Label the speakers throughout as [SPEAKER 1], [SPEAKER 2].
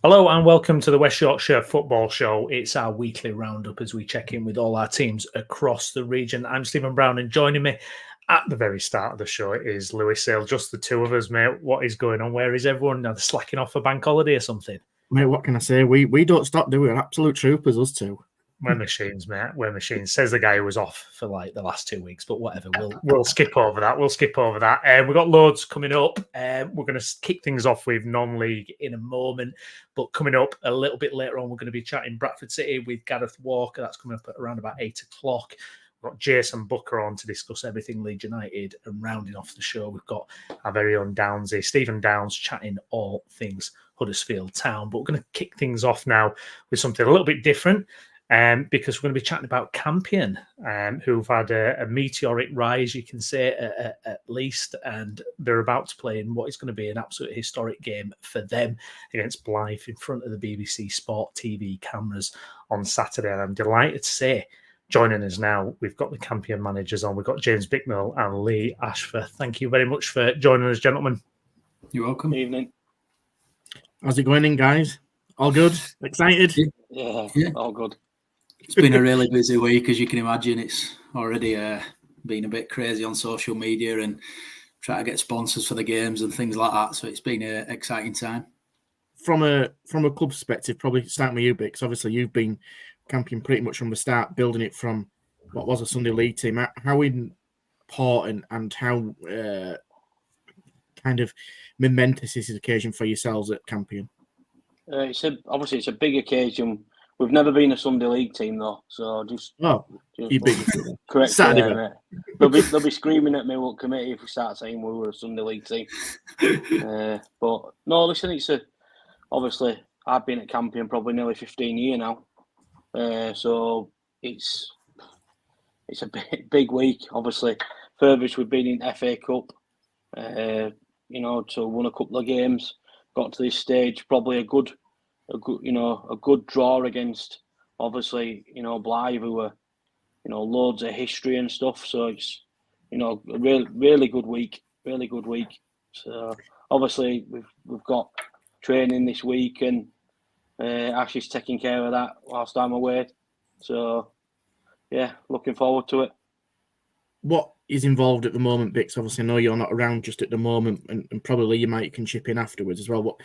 [SPEAKER 1] Hello and welcome to the West Yorkshire Football Show. It's our weekly roundup as we check in with all our teams across the region. I'm Stephen Brown, and joining me at the very start of the show is Lewis Sale. Just the two of us, mate. What is going on? Where is everyone? Are they slacking off for bank holiday or something?
[SPEAKER 2] Mate, what can I say? We don't stop doing it. Absolute troopers, us two.
[SPEAKER 1] We're machines, mate. We're machines. Says the guy who was off for like the last 2 weeks, but whatever. We'll skip over that. We've got loads coming up. We're going to kick things off with non-league in a moment, but coming up a little bit later on, we're going to be chatting Bradford City with Gareth Walker. That's coming up at around about 8 o'clock. We've got Jason Booker on to discuss everything Leeds United, and rounding off the show, we've got our very own Downsy, Stephen Downs, chatting all things Huddersfield Town. But we're going to kick things off now with something a little bit different. Because we're going to be chatting about Campion, who've had a meteoric rise, you can say, at least, and they're about to play in what is going to be an absolute historic game for them against Blythe in front of the BBC Sport TV cameras on Saturday. And I'm delighted to say, joining us now, we've got the Campion managers on. We've got James Bicknell and Lee Ashford. Thank you very much for joining us, gentlemen.
[SPEAKER 3] You're welcome.
[SPEAKER 4] Good evening.
[SPEAKER 2] How's it going in, guys? All good? Excited?
[SPEAKER 4] Yeah, all good.
[SPEAKER 3] It's been a really busy week, as you can imagine. It's already been a bit crazy on social media and trying to get sponsors for the games and things like that. So it's been an exciting time. From
[SPEAKER 2] a club perspective, probably starting with you, Bix. Obviously, you've been Campion pretty much from the start, building it from what was a Sunday League team. How important and how kind of momentous is this occasion for yourselves at Campion?
[SPEAKER 4] It's a big occasion. We've never been a Sunday League team though, so just
[SPEAKER 2] you big
[SPEAKER 4] correct.
[SPEAKER 2] Saturday.
[SPEAKER 4] They'll be screaming at me what committee if we start saying we were a Sunday League team. But no, listen, obviously I've been at Campion probably nearly 15 years now, so it's a big week. Obviously, furthest we've been in FA Cup, so won a couple of games, got to this stage, probably a good draw against, obviously, Blythe, who were, loads of history and stuff. So it's, a really good week, So obviously we've got training this week, and Ash is taking care of that whilst I'm away. So yeah, looking forward to it.
[SPEAKER 2] What is involved at the moment, Bix? Obviously, I know you're not around just at the moment, and probably you can chip in afterwards as well.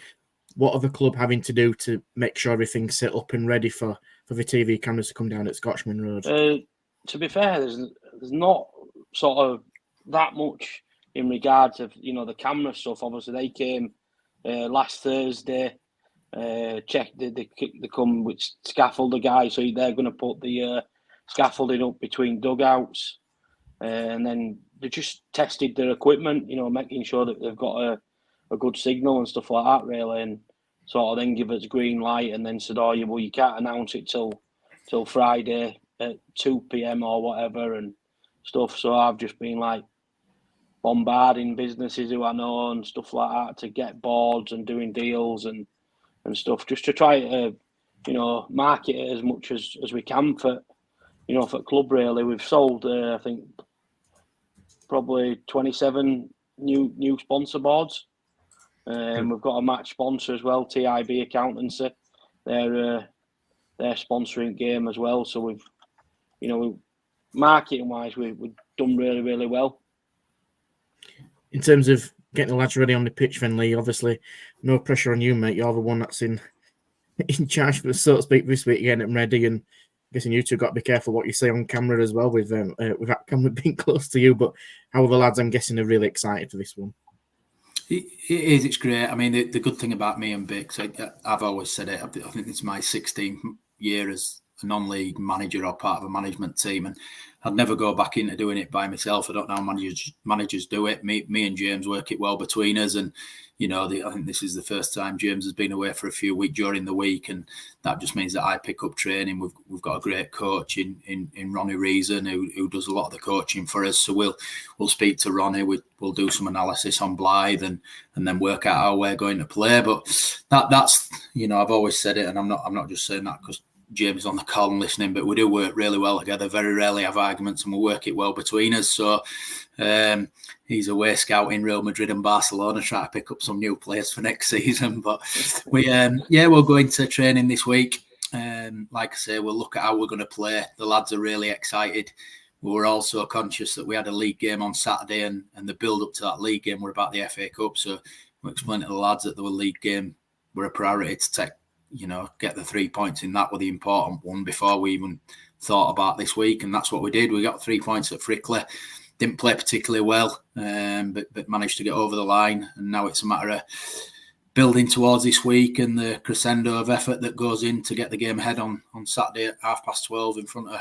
[SPEAKER 2] What are the club having to do to make sure everything's set up and ready for the TV cameras to come down at Scotchman Road?
[SPEAKER 4] To be fair, there's not sort of that much in regards of the camera stuff. Obviously, they came last Thursday. Checked they come with scaffolder guys, so they're going to put the scaffolding up between dugouts, and then they just tested their equipment. Making sure that they've got a good signal and stuff like that, really, and sort of then give us green light, and then said, you can't announce it till Friday at 2 p.m. or whatever and stuff. So I've just been like bombarding businesses who I know and stuff like that to get boards and doing deals and stuff, just to try to market it as much as we can for for club. Really, we've sold I think probably 27 new sponsor boards. We've got a match sponsor as well, TIB Accountancy. They're sponsoring game as well. So we've marketing wise, we've done really, really well.
[SPEAKER 2] In terms of getting the lads ready on the pitch, then Lee, obviously no pressure on you, mate. You're the one that's in charge, so to speak, this week, getting it ready. And I'm guessing you two got to be careful what you say on camera as well, with that camera being close to you. But how are the lads? I'm guessing they're really excited for this one.
[SPEAKER 3] It is. It's great. I mean, the good thing about me and Bix, I've always said it. I think it's my 16th year as a non-league manager or part of a management team, and I'd never go back into doing it by myself. I don't know how managers do it. Me and James work it well between us, and I think this is the first time James has been away for a few weeks during the week, and that just means that I pick up training. We've got a great coach in Ronnie Reason who does a lot of the coaching for us. So we'll speak to Ronnie. We'll do some analysis on Blythe and then work out how we're going to play. But that's I've always said it, and I'm not just saying that because James on the call and listening, but we do work really well together. Very rarely have arguments, and we work it well between us. So he's away scouting Real Madrid and Barcelona, trying to pick up some new players for next season. But we'll go into training this week. Like I say, we'll look at how we're going to play. The lads are really excited. We were also conscious that we had a league game on Saturday, and the build up to that league game were about the FA Cup. So we explained to the lads that the league game were a priority to take, get the 3 points in that were the important one before we even thought about this week. And that's what we did. We got 3 points at Frickley. Didn't play particularly well, but managed to get over the line. And now it's a matter of building towards this week and the crescendo of effort that goes in to get the game ahead on Saturday at 12:30 in front of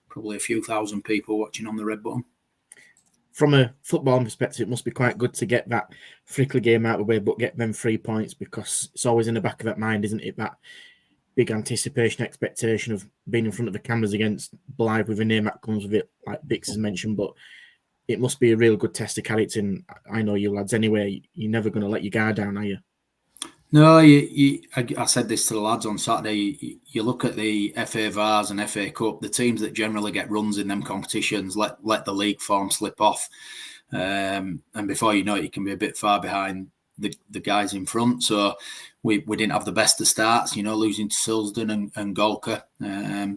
[SPEAKER 3] probably a few thousand people watching on the red button.
[SPEAKER 2] From a football perspective, it must be quite good to get that Frickley game out of the way, but get them 3 points, because it's always in the back of that mind, isn't it? That big anticipation, expectation of being in front of the cameras against Blythe with a name that comes with it, like Bix has mentioned. But it must be a real good test of character. And I know you lads anyway, you're never going to let your guard down, are you?
[SPEAKER 3] No, I said this to the lads on Saturday. You look at the FA Vars and FA Cup, the teams that generally get runs in them competitions let the league form slip off. And before you know it, you can be a bit far behind the guys in front. So we didn't have the best of starts, losing to Silsden and Golka.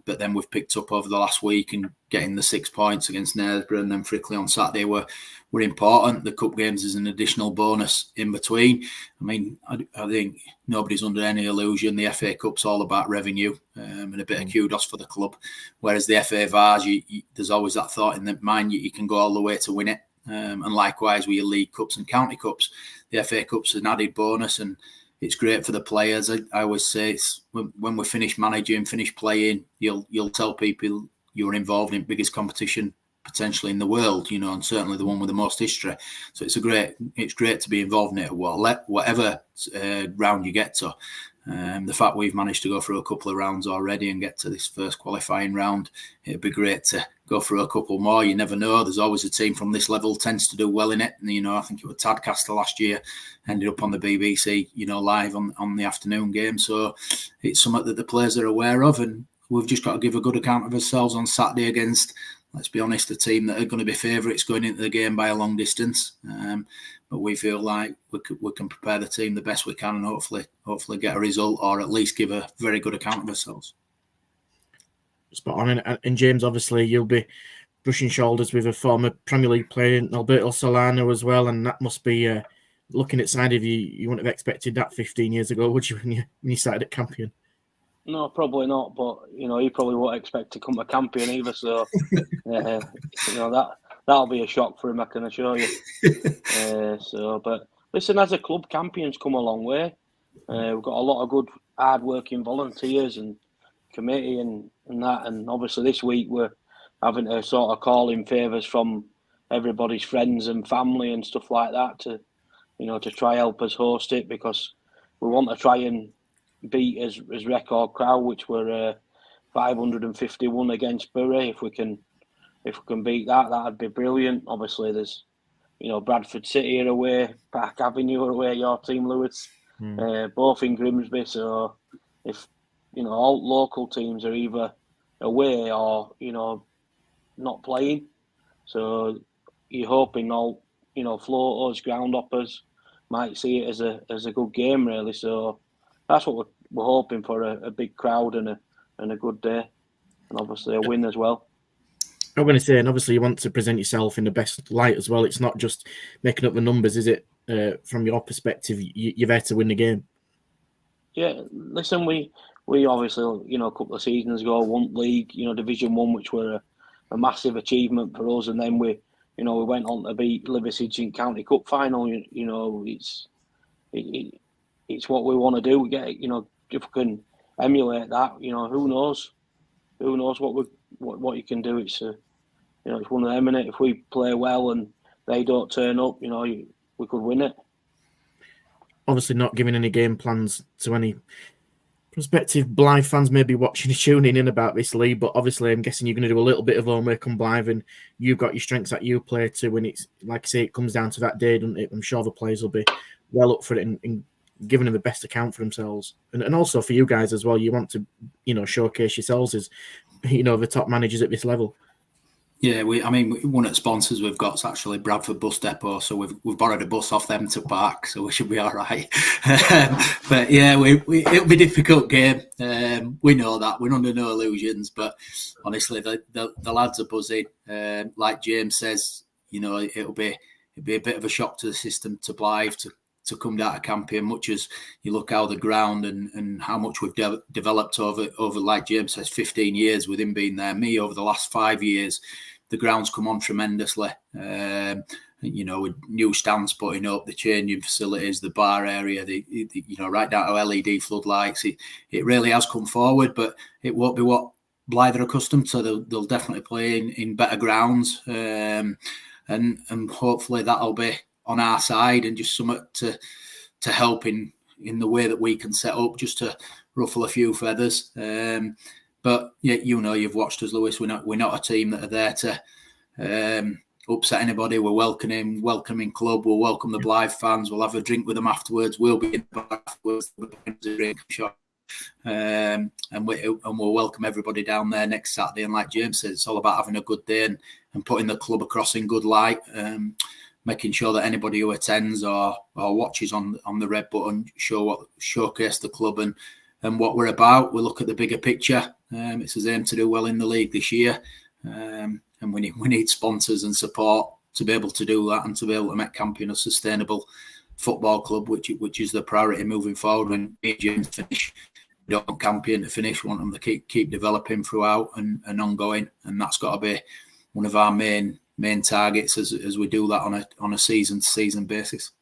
[SPEAKER 3] But then we've picked up over the last week, and getting the 6 points against Knaresborough and then Frickley on Saturday were important. The cup games is an additional bonus in between. I mean, I think nobody's under any illusion. The FA Cup's all about revenue and a bit of kudos for the club. Whereas the FA Vars, there's always that thought in the mind you can go all the way to win it. And likewise with your League Cups and County Cups, the FA Cup's an added bonus, and it's great for the players. I always say it's when we finish managing, finish playing, you'll tell people you're involved in the biggest competition potentially in the world, and certainly the one with the most history. So it's great to be involved in it. Whatever round you get to. The fact we've managed to go through a couple of rounds already and get to this first qualifying round, it'd be great to go through a couple more. You never know. There's always a team from this level tends to do well in it. And, I think it was Tadcaster last year, ended up on the BBC, live on the afternoon game. So it's something that the players are aware of, and we've just got to give a good account of ourselves on Saturday against, let's be honest, the team that are going to be favourites going into the game by a long distance. But we feel like we can prepare the team the best we can, and hopefully get a result, or at least give a very good account of ourselves.
[SPEAKER 2] Spot on. And James, obviously, you'll be brushing shoulders with a former Premier League player, Alberto Solano, as well, and that must be looking at side of you. You wouldn't have expected that 15 years ago, would you, when you started at Campion?
[SPEAKER 4] No, probably not. But he probably won't expect to come to Campion either. So that'll be a shock for him, I can assure you. But listen, as a club, Campion's come a long way. We've got a lot of good, hard-working volunteers and committee and that. And obviously this week we're having to sort of call in favours from everybody's friends and family and stuff like that to try help us host it, because we want to try and beat his record crowd, which were 551 against Bury. If we can beat that, that'd be brilliant. Obviously, there's Bradford City are away, Park Avenue are away, your team, Lewis, both in Grimsby. So if all local teams are either away or not playing, so you're hoping all floaters, ground hoppers might see it as a good game, really. So that's what we're hoping for, a big crowd and a good day, and obviously a win as well.
[SPEAKER 2] I'm going to say, and obviously you want to present yourself in the best light as well. It's not just making up the numbers, is it? From your perspective, you're there to win the game. Yeah,
[SPEAKER 4] listen, we obviously, a couple of seasons ago won league, Division 1, which were a massive achievement for us, and then we went on to beat Liversidge in County Cup final. It's what we want to do. We get, if we can emulate that, who knows what you can do. It's it's one of them, innit? If we play well and they don't turn up, we could win it.
[SPEAKER 2] Obviously, not giving any game plans to any prospective Blythe fans maybe watching and tuning in about this league, but obviously I'm guessing you're going to do a little bit of homework on Blythe, and you've got your strengths that you play to. When it's, like I say, it comes down to that day, doesn't it? I'm sure the players will be well up for it and giving them the best account for themselves. And also for you guys as well, you want to, showcase yourselves as, the top managers at this level.
[SPEAKER 3] Yeah, one of the sponsors we've got is actually Bradford Bus Depot, so we've borrowed a bus off them to park, so we should be all right. But yeah, it'll be a difficult game. We know that. We're under no illusions, but honestly, the lads are buzzing. Like James says, it'll be a bit of a shock to the system to Blythe to come down to Campion, much as you look how the ground and how much we've developed over, like James says, 15 years with him being there. Me, over the last 5 years, the ground's come on tremendously. With new stands putting up, the changing facilities, the bar area, right down to LED floodlights. It really has come forward, but it won't be what Blythe are accustomed to. They'll definitely play in better grounds, and hopefully that'll be on our side and just something to help in the way that we can set up, just to ruffle a few feathers. But yeah, you've watched us, Lewis. We're not a team that are there to upset anybody. We're welcoming club. We'll welcome the Blythe fans. We'll have a drink with them afterwards. We'll be in the bar afterwards. And we'll welcome everybody down there next Saturday. And like James said, it's all about having a good day and putting the club across in good light. Making sure that anybody who attends or watches on the red button showcase the club and what we're about. We look at the bigger picture. It's his aim to do well in the league this year, and we need sponsors and support to be able to do that and to be able to make Campion a sustainable football club, which is the priority moving forward. When James finish, we don't want Campion to finish. We want them to keep developing throughout and ongoing, and that's got to be one of our main targets as we do that on a season-to-season basis.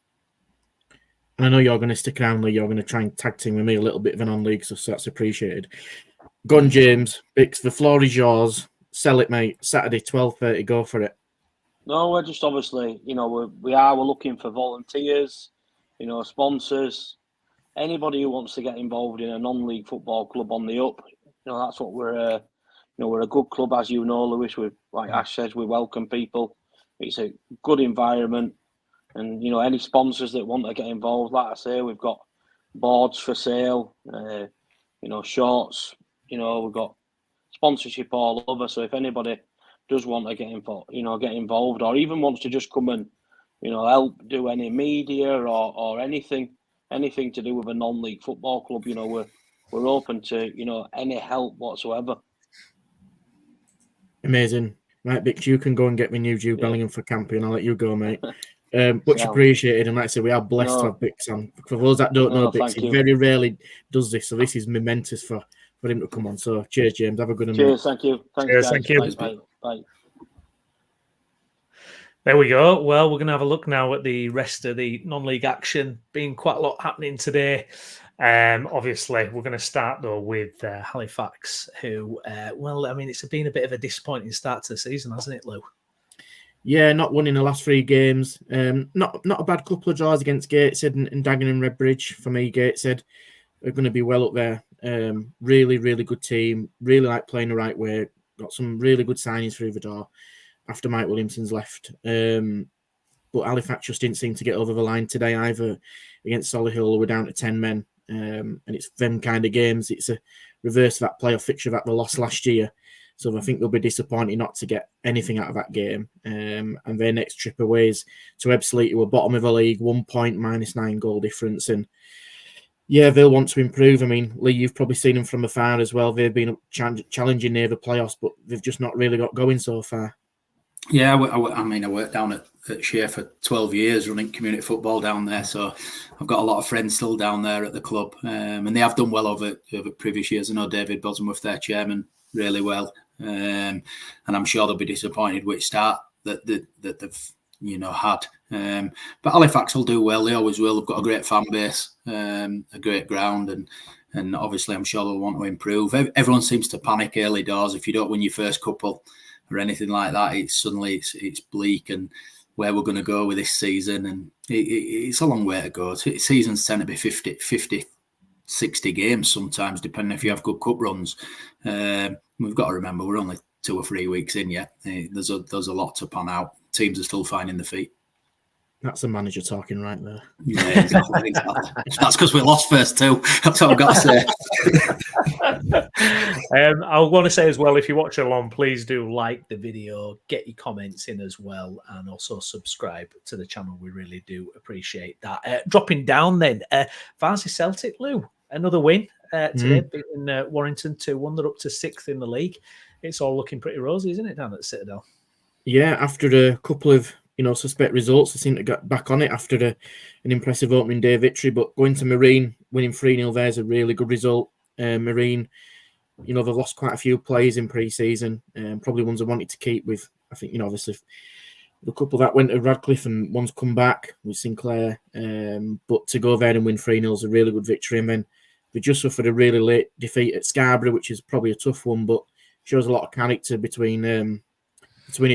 [SPEAKER 2] And I know you're going to stick around, Lee. You're going to try and tag team with me a little bit of an on-league, so that's appreciated. Go on, James. Bix, the floor is yours. Sell it, mate. Saturday, 12:30. Go for it.
[SPEAKER 4] No, we're just obviously, we're looking for volunteers, sponsors, anybody who wants to get involved in a non-league football club on the up. That's what we're. We're a good club, as you know, Lewis. Like Ash says, we welcome people. It's a good environment. And, any sponsors that want to get involved, like I say, we've got boards for sale, shorts, we've got sponsorship all over. So if anybody does want to get involved, or even wants to just come and, help do any media or anything to do with a non-league football club, we're open to, any help whatsoever.
[SPEAKER 2] Amazing. Right, Bix, you can go and get me new Jude Bellingham for Campion. I'll let you go, mate. Much appreciated. And like I said, we are blessed to have Bix on. For those that don't know Bix, he very rarely does this. So this is momentous for him to come on. So cheers, James. Have a good night.
[SPEAKER 4] Cheers, thank you. Thanks,
[SPEAKER 1] cheers,
[SPEAKER 4] guys.
[SPEAKER 1] Thank you.
[SPEAKER 4] Bye.
[SPEAKER 1] There we go. Well, we're going to have a look now at the rest of the non-league action. Been quite a lot happening today. Obviously, we're going to start, though, with Halifax, who, it's been a bit of a disappointing start to the season, hasn't it, Lou? Yeah,
[SPEAKER 2] not winning the last 3 games. Not a bad couple of draws against Gateshead and Dagenham and Redbridge. For me, Gateshead are going to be well up there. Really, really good team. Really like playing the right way. Got some really good signings through the door after Mike Williamson's left. But Halifax just didn't seem to get over the line today either against Solihull. We're down to 10 men. And it's them kind of games. It's a reverse of that playoff fixture that they lost last year. So I think they'll be disappointed not to get anything out of that game. And their next trip away is to Ebbsfleet, who are bottom of the league, 1 point, -9 goal difference. And yeah, they'll want to improve. I mean, Lee, you've probably seen them from afar as well. They've been challenging near the playoffs, but they've just not really got going so far.
[SPEAKER 3] Yeah, I worked down at Shea for 12 years running community football down there, so I've got a lot of friends still down there at the club, and they have done well over previous years. I know David Bosworth, their chairman, really well, and I'm sure they'll be disappointed with start that they've had. But Halifax will do well. They always will. They've got a great fan base, a great ground, and obviously I'm sure they'll want to improve. Everyone seems to panic early doors. If you don't win your first couple or anything like that, it's bleak and where we're going to go with this season, and it's a long way to go. Seasons tend to be 50, 60 games sometimes, depending if you have good cup runs. We've got to remember we're only 2 or 3 weeks in yet. There's a lot to pan out. Teams are still finding their feet.
[SPEAKER 2] That's a manager talking right there.
[SPEAKER 3] Yeah, exactly. That's because we lost first two. That's what I've got to say.
[SPEAKER 1] I want to say as well, if you watch along, please do like the video, get your comments in as well, and also subscribe to the channel. We really do appreciate that. Dropping down then, Varsity Celtic, Lou, another win today, beating Warrington 2-1. They're up to 6th in the league. It's all looking pretty rosy, isn't it, down at Citadel?
[SPEAKER 2] Yeah, after a couple of suspect results, they seem to get back on it after an impressive opening day victory. But going to Marine, winning 3-0 there is a really good result. Marine, they've lost quite a few players in pre-season, probably ones they wanted to keep with, I think, obviously the couple that went to Radcliffe and one's come back with Sinclair. But to go there and win 3-0 is a really good victory. And then they just suffered a really late defeat at Scarborough, which is probably a tough one, but shows a lot of character between a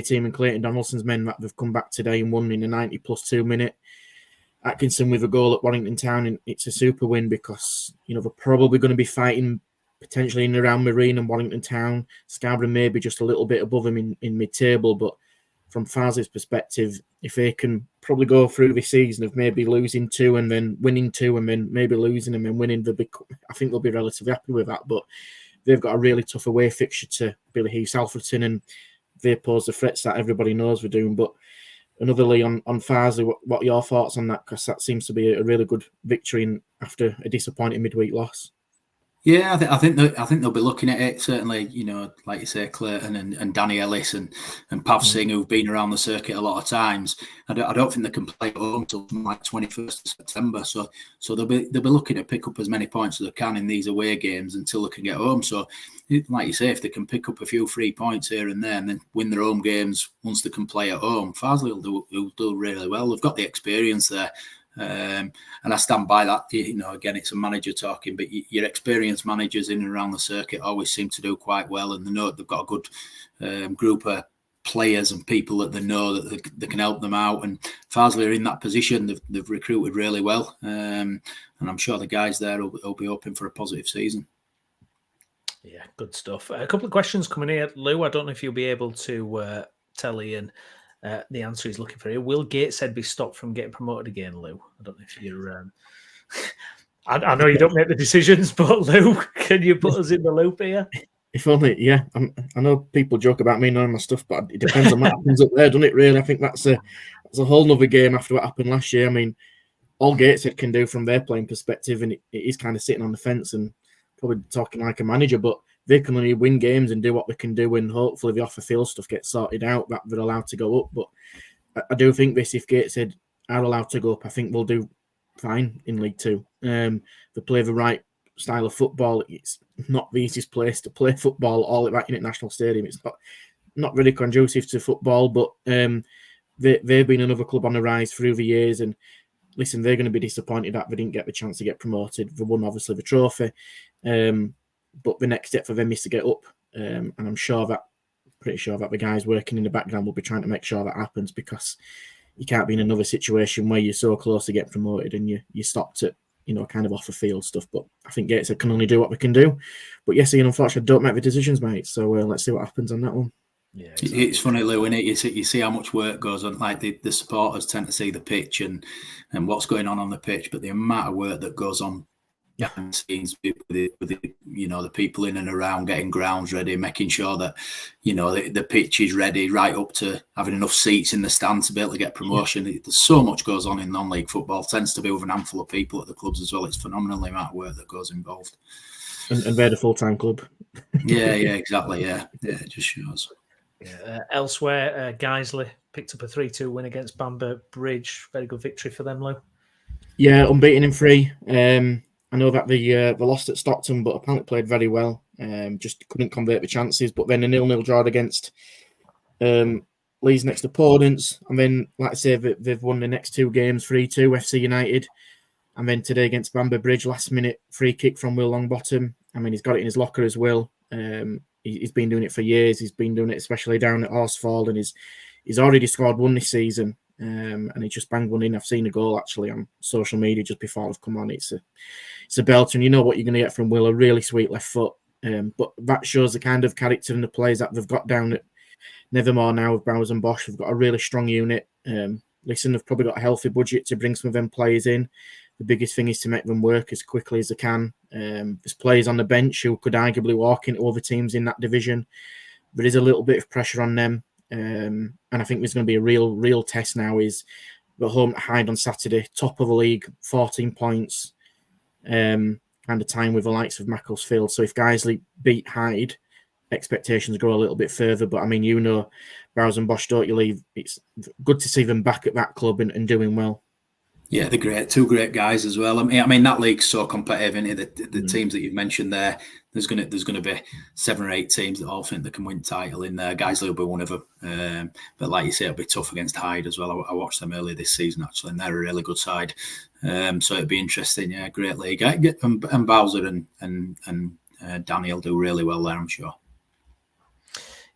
[SPEAKER 2] team and Clayton Donaldson's men that they've come back today and won in a 90+2 minute. Atkinson with a goal at Warrington Town, and it's a super win because they're probably going to be fighting potentially in and around Marine and Warrington Town. Scarborough maybe just a little bit above them in mid-table, but from Farz's perspective, if they can probably go through this season of maybe losing 2 and then winning 2 and then maybe losing and then winning, I think they'll be relatively happy with that. But they've got a really tough away fixture to Billy Heath Alfreton, and they pose the threats that everybody knows we're doing. But another Lee on Farsley, what are your thoughts on that? Because that seems to be a really good victory after a disappointing midweek loss.
[SPEAKER 3] Yeah, I think they'll be looking at it, certainly, like you say, Clayton and Danny Ellis and Pav Singh, who've been around the circuit a lot of times. I don't think they can play at home until like 21st of September. So they'll be looking to pick up as many points as they can in these away games until they can get home. So, like you say, if they can pick up a few free points here and there and then win their home games once they can play at home, Farsley will do really well. They've got the experience there. And I stand by that. Again, it's a manager talking, but your experienced managers in and around the circuit always seem to do quite well, and they know they've got a good group of players and people that they know that they can help them out. And Farsley are in that position. They've recruited really well, and I'm sure the guys there will be hoping for a positive season.
[SPEAKER 1] Yeah, good stuff. A couple of questions coming here, Lou. I don't know if you'll be able to tell Ian the answer he's looking for here. Will Gateshead be stopped from getting promoted again, Lou? I don't know if you're... I know you don't make the decisions, but Lou, can you put us in the loop here?
[SPEAKER 2] If only, yeah. I know people joke about me knowing my stuff, but it depends on what happens up there, doesn't it, really? I think that's a whole nother game after what happened last year. I mean, all Gateshead can do from their playing perspective, and it is kind of sitting on the fence and probably talking like a manager, but they can only win games and do what they can do, and hopefully the off-the-field stuff gets sorted out, that they're allowed to go up. But I do think if Gateshead are allowed to go up, I think they'll do fine in League Two. They play the right style of football. It's not the easiest place to play football all at that International Stadium. It's not really conducive to football, but they've been another club on the rise through the years, and listen, they're going to be disappointed that they didn't get the chance to get promoted. They won, obviously, the trophy. But the next step for them is to get up. And I'm pretty sure that the guys working in the background will be trying to make sure that happens, because you can't be in another situation where you're so close to getting promoted and you stopped at, kind of off the field stuff. But I think Gateshead can only do what they can do. But yes, Ian, unfortunately, don't make the decisions, mate. So let's see what happens on that one.
[SPEAKER 3] Yeah, exactly. It's funny, Lou, isn't it? You see how much work goes on. Like the supporters tend to see the pitch and what's going on the pitch, but the amount of work that goes on behind the scenes with the people in and around, getting grounds ready, making sure that the pitch is ready, right up to having enough seats in the stand to be able to get promotion. There's so much goes on in non-league football. It tends to be with an handful of people at the clubs as well. It's phenomenal the amount of work that goes involved.
[SPEAKER 2] And they're the full-time club.
[SPEAKER 3] Yeah, exactly. Yeah, it just shows.
[SPEAKER 1] Yeah. Elsewhere, Guiseley picked up a 3-2 win against Bamber Bridge. Very good victory for them, Lou. Yeah,
[SPEAKER 2] unbeaten in 3. I know that they lost at Stockton, but apparently played very well. Just couldn't convert the chances. But then a 0-0 draw against Leeds' next opponents. And then, like I say, they've won the next 2 games, 3-2, FC United. And then today against Bamber Bridge, last-minute free kick from Will Longbottom. I mean, he's got it in his locker as well. He's been doing it for years. He's been doing it especially down at Horsfall, and he's already scored 1 this season. And he just banged 1 in. I've seen a goal actually on social media just before I've come on. It's a belter, and you know what you're going to get from Will, a really sweet left foot. But that shows the kind of character and the players that they've got down at Nethermore now with Bowers and Bosch. They've got a really strong unit. listen, they've probably got a healthy budget to bring some of them players in. The biggest thing is to make them work as quickly as they can. There's players on the bench who could arguably walk into other teams in that division. There is a little bit of pressure on them. And I think there's going to be a real test now. Is we're home at Hyde on Saturday, top of the league, 14 points, kind of time with the likes of Macclesfield. So if Guiseley beat Hyde, expectations go a little bit further. But I mean, Bowers and Bosch, don't you leave? It's good to see them back at that club and doing well.
[SPEAKER 3] Yeah, they're great. Two great guys as well. I mean that league's so competitive, isn't it? The teams that you've mentioned there, there's gonna be 7 or 8 teams that all think they can win title in there. Guiseley will be one of them. But like you say, it'll be tough against Hyde as well. I watched them earlier this season actually, and they're a really good side. So it'll be interesting. Yeah, great league. And Bowser and Daniel do really well there, I'm sure.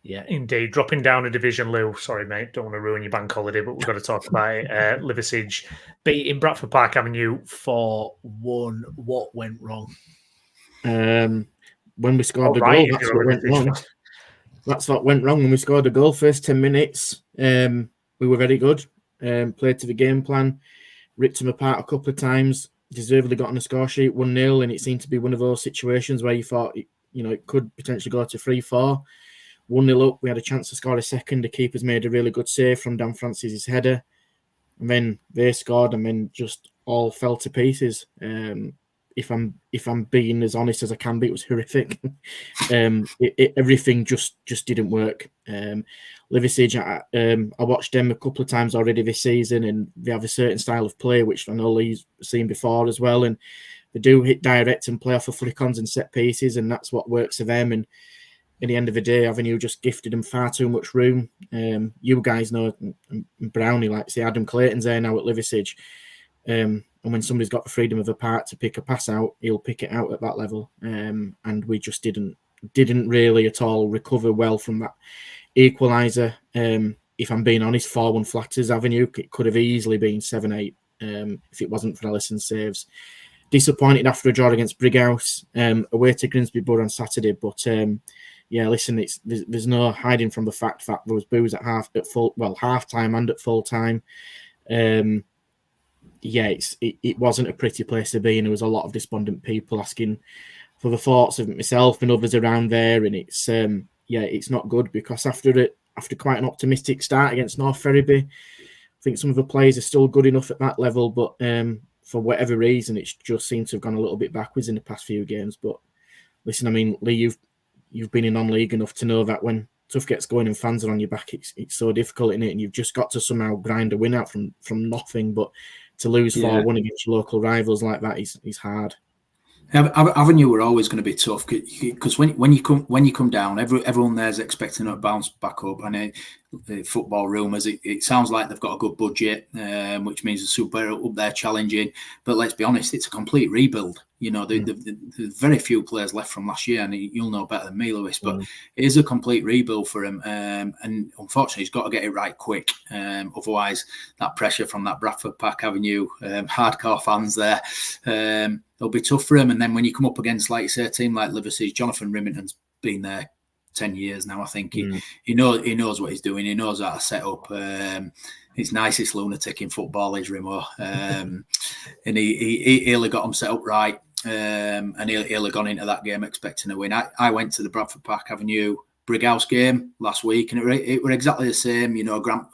[SPEAKER 1] Yeah, indeed. Dropping down a division, Lou. Sorry, mate. Don't want to ruin your bank holiday, but we've got to talk about it. Liversidge beating Bradford Park Avenue 4-1. What went wrong?
[SPEAKER 2] When we scored the goal, that's what went wrong. That's what went wrong when we scored the goal. First 10 minutes, we were very good. Played to the game plan, ripped them apart a couple of times, deservedly got on the score sheet 1-0, and it seemed to be one of those situations where you thought, it could potentially go to 3-4. 1-0 up, we had a chance to score a second. The keeper's made a really good save from Dan Francis's header. And then they scored, and then just all fell to pieces. If I'm being as honest as I can be, it was horrific. Everything just didn't work. Liversidge, I watched them a couple of times already this season, and they have a certain style of play, which I know Lee's seen before as well. And they do hit direct and play off of flick-ons and set pieces, and that's what works for them. And at the end of the day, Avenue just gifted them far too much room. You guys know, Brownie, like say Adam Clayton's there now at Liversidge. And when somebody's got the freedom of a part to pick a pass out, he'll pick it out at that level. And we just didn't really at all recover well from that equaliser. If I'm being honest, 4-1 flatters Avenue. It could have easily been 7-8 if it wasn't for Allison's saves. Disappointed after a draw against Brighouse, away to Grimsby Borough on Saturday, but yeah, listen, there's no hiding from the fact that there was boos at half time and at full time. It wasn't a pretty place to be, and there was a lot of despondent people asking for the thoughts of myself and others around there, and it's not good because after quite an optimistic start against North Ferriby, I think some of the players are still good enough at that level, but for whatever reason, it's just seemed to have gone a little bit backwards in the past few games. But listen, I mean, Lee, you've been in non-league enough to know that when stuff gets going and fans are on your back, it's so difficult, isn't it? And you've just got to somehow grind a win out from nothing. But to lose 4-1 against your local rivals like that is hard.
[SPEAKER 3] Avenue were always going to be tough because when you come down, everyone there's expecting a bounce back up, and football rumours. It sounds like they've got a good budget, which means the super up there challenging. But let's be honest, it's a complete rebuild. There's very few players left from last year, and you'll know better than me, Lewis. But it is a complete rebuild for him, and unfortunately, he's got to get it right quick. Otherwise, that pressure from that Bradford Park Avenue hardcore fans there, it'll be tough for him. And then when you come up against, like you say, a team like Liversidge, Jonathan Rimington's been there 10 years now, I think. He knows what he's doing. He knows how to set up. He's nicest lunatic in football is Rimo. And he'll have got him set up right. And he'll have gone into that game expecting a win. I went to the Bradford Park Avenue Brighouse game last week, and it were exactly the same.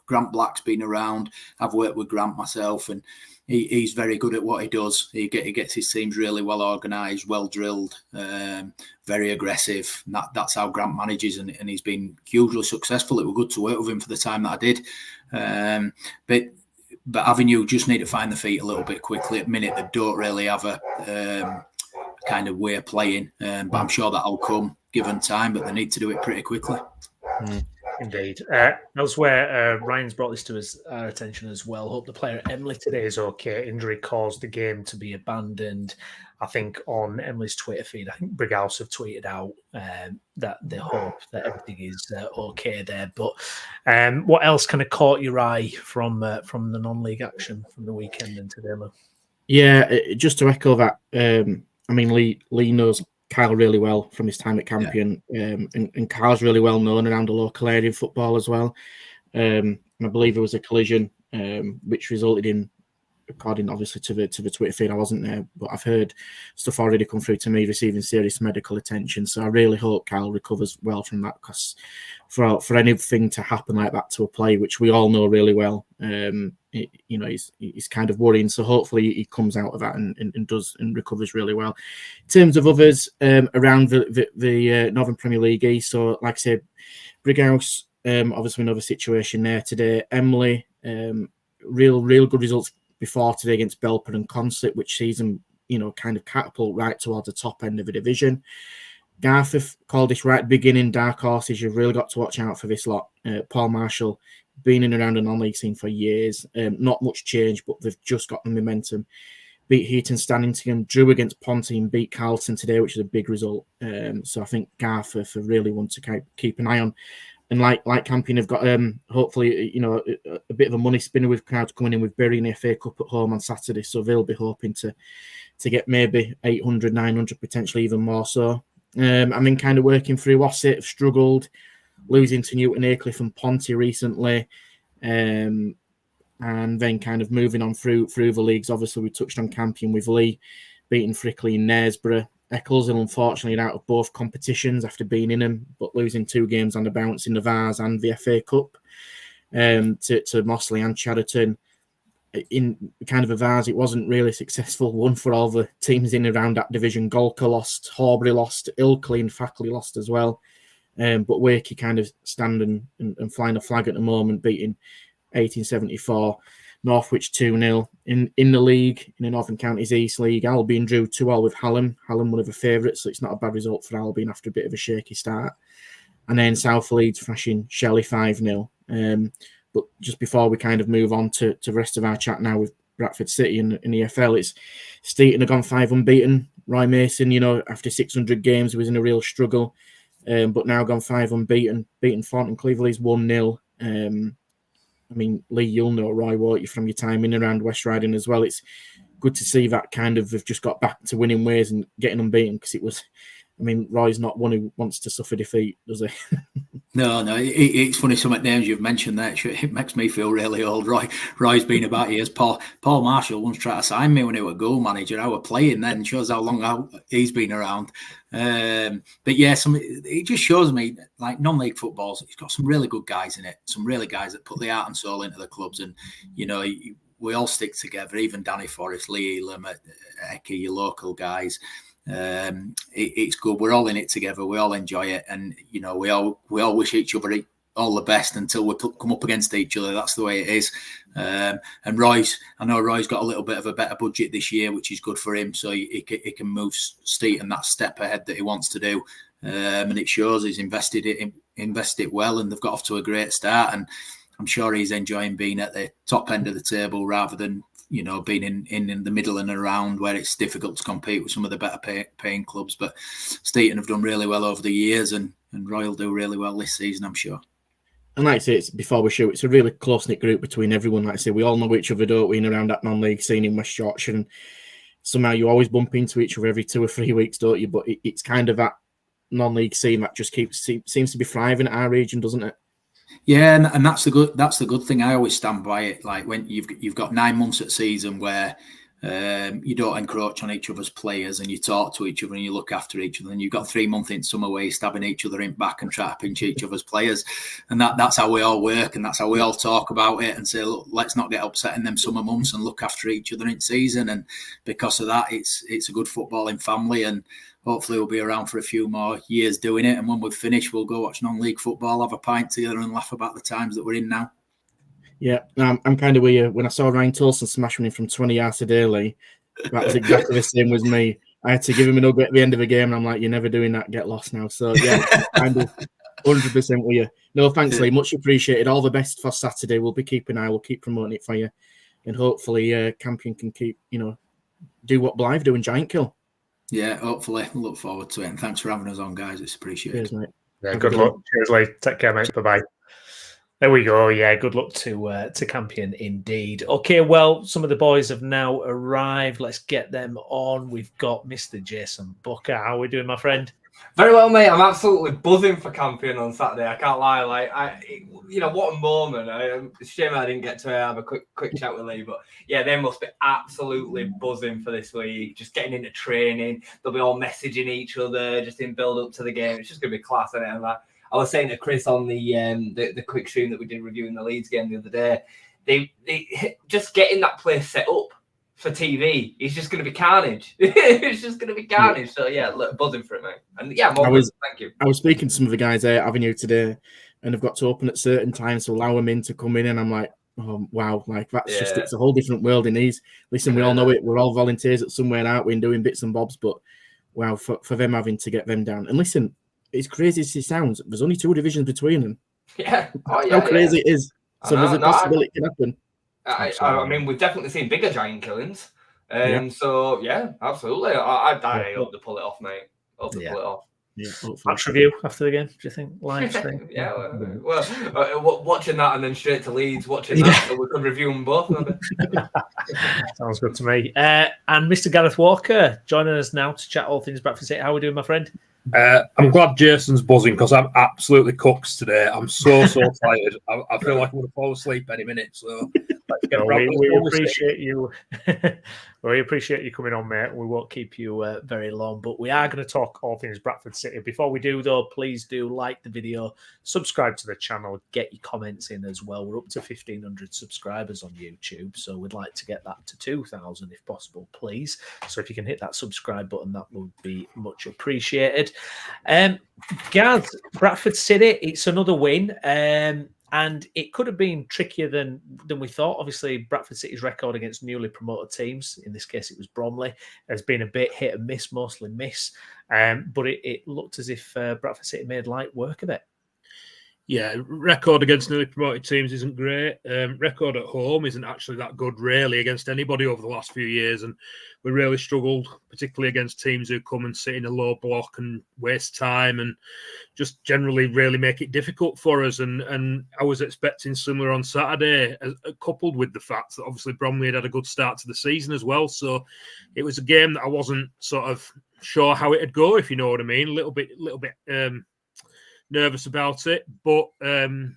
[SPEAKER 3] Grant Black's been around. I've worked with Grant myself, and he's very good at what he does. He gets his teams really well organised, well drilled, very aggressive. That's how Grant manages, and he's been hugely successful. It was good to work with him for the time that I did. But Avenue just need to find the feet a little bit quickly. At the minute, they don't really have a kind of way of playing, but I'm sure that'll come given time. But they need to do it pretty quickly.
[SPEAKER 1] Indeed. Elsewhere, Ryan's brought this to our attention as well. Hope the player at Emily today is okay. Injury caused the game to be abandoned. I think on Emily's Twitter feed, I think Brighouse have tweeted out that they hope that everything is okay there. But what else kind of caught your eye from the non-league action from the weekend and today, Lou?
[SPEAKER 2] Yeah, just to echo that, I mean, Lee knows Kyle really well from his time at Campion, and Kyle's really well known around the local area of football as well. and I believe there was a collision, which resulted in, according obviously to the Twitter feed, I wasn't there, but I've heard stuff already come through to me receiving serious medical attention. So I really hope Kyle recovers well from that, because for anything to happen like that to a player, which we all know really well, he's kind of worrying. So hopefully he comes out of that and does and recovers really well. In terms of others around the Northern Premier League East, so like I said, Brighouse, obviously another situation there today. Emily, real good results before today against Belper and Consett, which sees them, kind of catapult right towards the top end of the division. Garforth called this right at the beginning, dark horses. You've really got to watch out for this lot. Paul Marshall, been in and around the non-league scene for years. Not much change, but they've just got the momentum. Beat Heaton, Stannington, drew against Ponty and beat Carlton today, which is a big result. So I think Garforth are really one to keep an eye on. And like Campion have got hopefully a bit of a money spinner with crowds coming in with Bury in the FA Cup at home on Saturday, so they'll be hoping to get maybe 800, 900, potentially even more. So I mean, kind of working through Ossett, have struggled, losing to Newton Aycliffe and Ponty recently, and then kind of moving on through the leagues. Obviously, we touched on Campion with Lee beating Frickley and Knaresborough. Eccles, unfortunately, out of both competitions after being in them, but losing 2 games on the bounce in the Vars and the FA Cup to Mossley and Chadderton. In kind of a Vars, it wasn't really successful one for all the teams in and around that division. Golka lost, Horbury lost, Ilkley and Fackley lost as well. But Wakey kind of standing and flying a flag at the moment, beating 1874. Northwich 2-0 in the league, in the Northern Counties East League. Albion drew 2-2 with Hallam. Hallam, one of the favourites, so it's not a bad result for Albion after a bit of a shaky start. And then South Leeds thrashing Shelley 5-0. But just before we kind of move on to the rest of our chat now with Bradford City and the EFL, it's Steeton have gone 5 unbeaten. Roy Mason, after 600 games, was in a real struggle, but now gone 5 unbeaten, beaten Thornton Cleverleys 1-0. I mean, Lee, you'll know Roy, won't you, from your time in and around West Riding as well. It's good to see that kind of have just got back to winning ways and getting unbeaten, because it was, I mean, Roy's not one who wants to suffer defeat, does he?
[SPEAKER 3] No, it's funny, some of the names you've mentioned there, it makes me feel really old. Roy's been about years. Paul Marshall once tried to sign me when he was a goal manager. I was playing then, shows how long he's been around. But yeah, it just shows me, like, non-league footballs, it's got some really good guys in it, some really guys that put the heart and soul into the clubs, and we all stick together, even Danny Forrest, Lee Elam, Eki, your local guys. It's good. We're all in it together. We all enjoy it, and we all wish each other all the best until we come up against each other. That's the way it is. And I know Roy's got a little bit of a better budget this year, which is good for him, so he can move Steeton that step ahead that he wants to do. And it shows he's invested it well, and they've got off to a great start. And I'm sure he's enjoying being at the top end of the table rather than being in the middle and around where it's difficult to compete with some of the better paying clubs. But Steeton have done really well over the years, and Roy will do really well this season, I'm sure.
[SPEAKER 2] And like I say, before we show, it's a really close-knit group between everyone. Like I say, we all know each other, don't we, in around that non-league scene in West Yorkshire, and somehow you always bump into each other every 2 or 3 weeks, don't you? But it's kind of that non-league scene that just seems to be thriving at our region, doesn't it?
[SPEAKER 3] Yeah, and that's the good thing. I always stand by it. Like, when you've got 9 months at season where you don't encroach on each other's players, and you talk to each other and you look after each other, and you've got 3 months in summer where you're stabbing each other in back and trying to pinch each other's players, and that's how we all work, and that's how we all talk about it and say, look, let's not get upset in them summer months and look after each other in season. And because of that, it's a good footballing family, and hopefully we'll be around for a few more years doing it. And when we've finished, we'll go watch non-league football, have a pint together, and laugh about the times that we're in now.
[SPEAKER 2] Yeah, I'm kind of weird. When I saw Ryan Tolson smash me from 20 yards a day, Lee, that was exactly the same as me. I had to give him a nugget at the end of the game, and I'm like, you're never doing that, get lost now. So, yeah, kind of 100% with you. No, thanks, Lee. Much appreciated. All the best for Saturday. We'll be keeping an eye. We'll keep promoting it for you. And hopefully Campion can keep, do what Blythe do in Giantkill.
[SPEAKER 3] Yeah, hopefully. Look forward to it. And thanks for having us on, guys. It's appreciated.
[SPEAKER 2] Cheers, mate.
[SPEAKER 1] Yeah, good luck. Cheers, Lee. Take care, mate. Bye-bye. There we go. Yeah, good luck to Campion indeed. Okay, well, some of the boys have now arrived. Let's get them on. We've got Mr. Jason Booker. How are we doing, my friend?
[SPEAKER 5] Very well, mate. I'm absolutely buzzing for Campion on Saturday. I can't lie. What a moment. It's a shame I didn't get to have a quick chat with Lee, but yeah, they must be absolutely buzzing for this week. Just getting into training, they'll be all messaging each other just in build up to the game. It's just gonna be class, isn't it? And I was saying to Chris on the quick stream that we did reviewing the Leeds game the other day, they just getting that place set up for TV, it's just going to be carnage. It's just going to be carnage. So yeah, look, buzzing for it, mate. And yeah, thank you.
[SPEAKER 2] I was speaking to some of the guys there at Avenue today, and they've got to open at certain times to allow them in to come in, and I'm like, oh wow, like that's just, it's a whole different world in these. Listen, we all know it. We're all volunteers at somewhere, aren't we, and doing bits and bobs, but wow, for them having to get them down. And listen, it's crazy as it sounds, there's only 2 divisions between them.
[SPEAKER 5] Yeah.
[SPEAKER 2] How crazy it is. So there's a possibility it can happen.
[SPEAKER 5] I mean, we've definitely seen bigger giant killings. So, yeah, absolutely. I hope to pull it off, mate. Hope to pull it off.
[SPEAKER 1] Yeah, match review after the game, do you think? Live stream?
[SPEAKER 5] Yeah, well, watching that and then straight to Leeds, watching that, so we could review them both.
[SPEAKER 1] Sounds good to me. And Mr. Gareth Walker joining us now to chat all things Bradford City. How are we doing, my friend?
[SPEAKER 6] I'm glad Jason's buzzing because I'm absolutely cooked today. I'm so tired. I feel like I'm going to fall asleep any minute. So let's get
[SPEAKER 1] we appreciate you. We appreciate you coming on, mate. We won't keep you very long, but we are going to talk all things Bradford City. Before we do, though, please do like the video, subscribe to the channel, get your comments in as well. We're up to 1,500 subscribers on YouTube, so we'd like to get that to 2,000 if possible, please. So if you can hit that subscribe button, that would be much appreciated. Gaz, Bradford City, it's another win. And it could have been trickier than we thought. Obviously, Bradford City's record against newly promoted teams, in this case it was Bromley, has been a bit hit and miss, mostly miss. But it looked as if Bradford City made light work of it.
[SPEAKER 6] Yeah, record against newly promoted teams isn't great. Record at home isn't actually that good, really, against anybody over the last few years. And we really struggled, particularly against teams who come and sit in a low block and waste time and just generally really make it difficult for us. And I was expecting similar on Saturday, coupled with the fact that obviously Bromley had a good start to the season as well. So it was a game that I wasn't sort of sure how it'd go, if you know what I mean. A little bit nervous about it, but the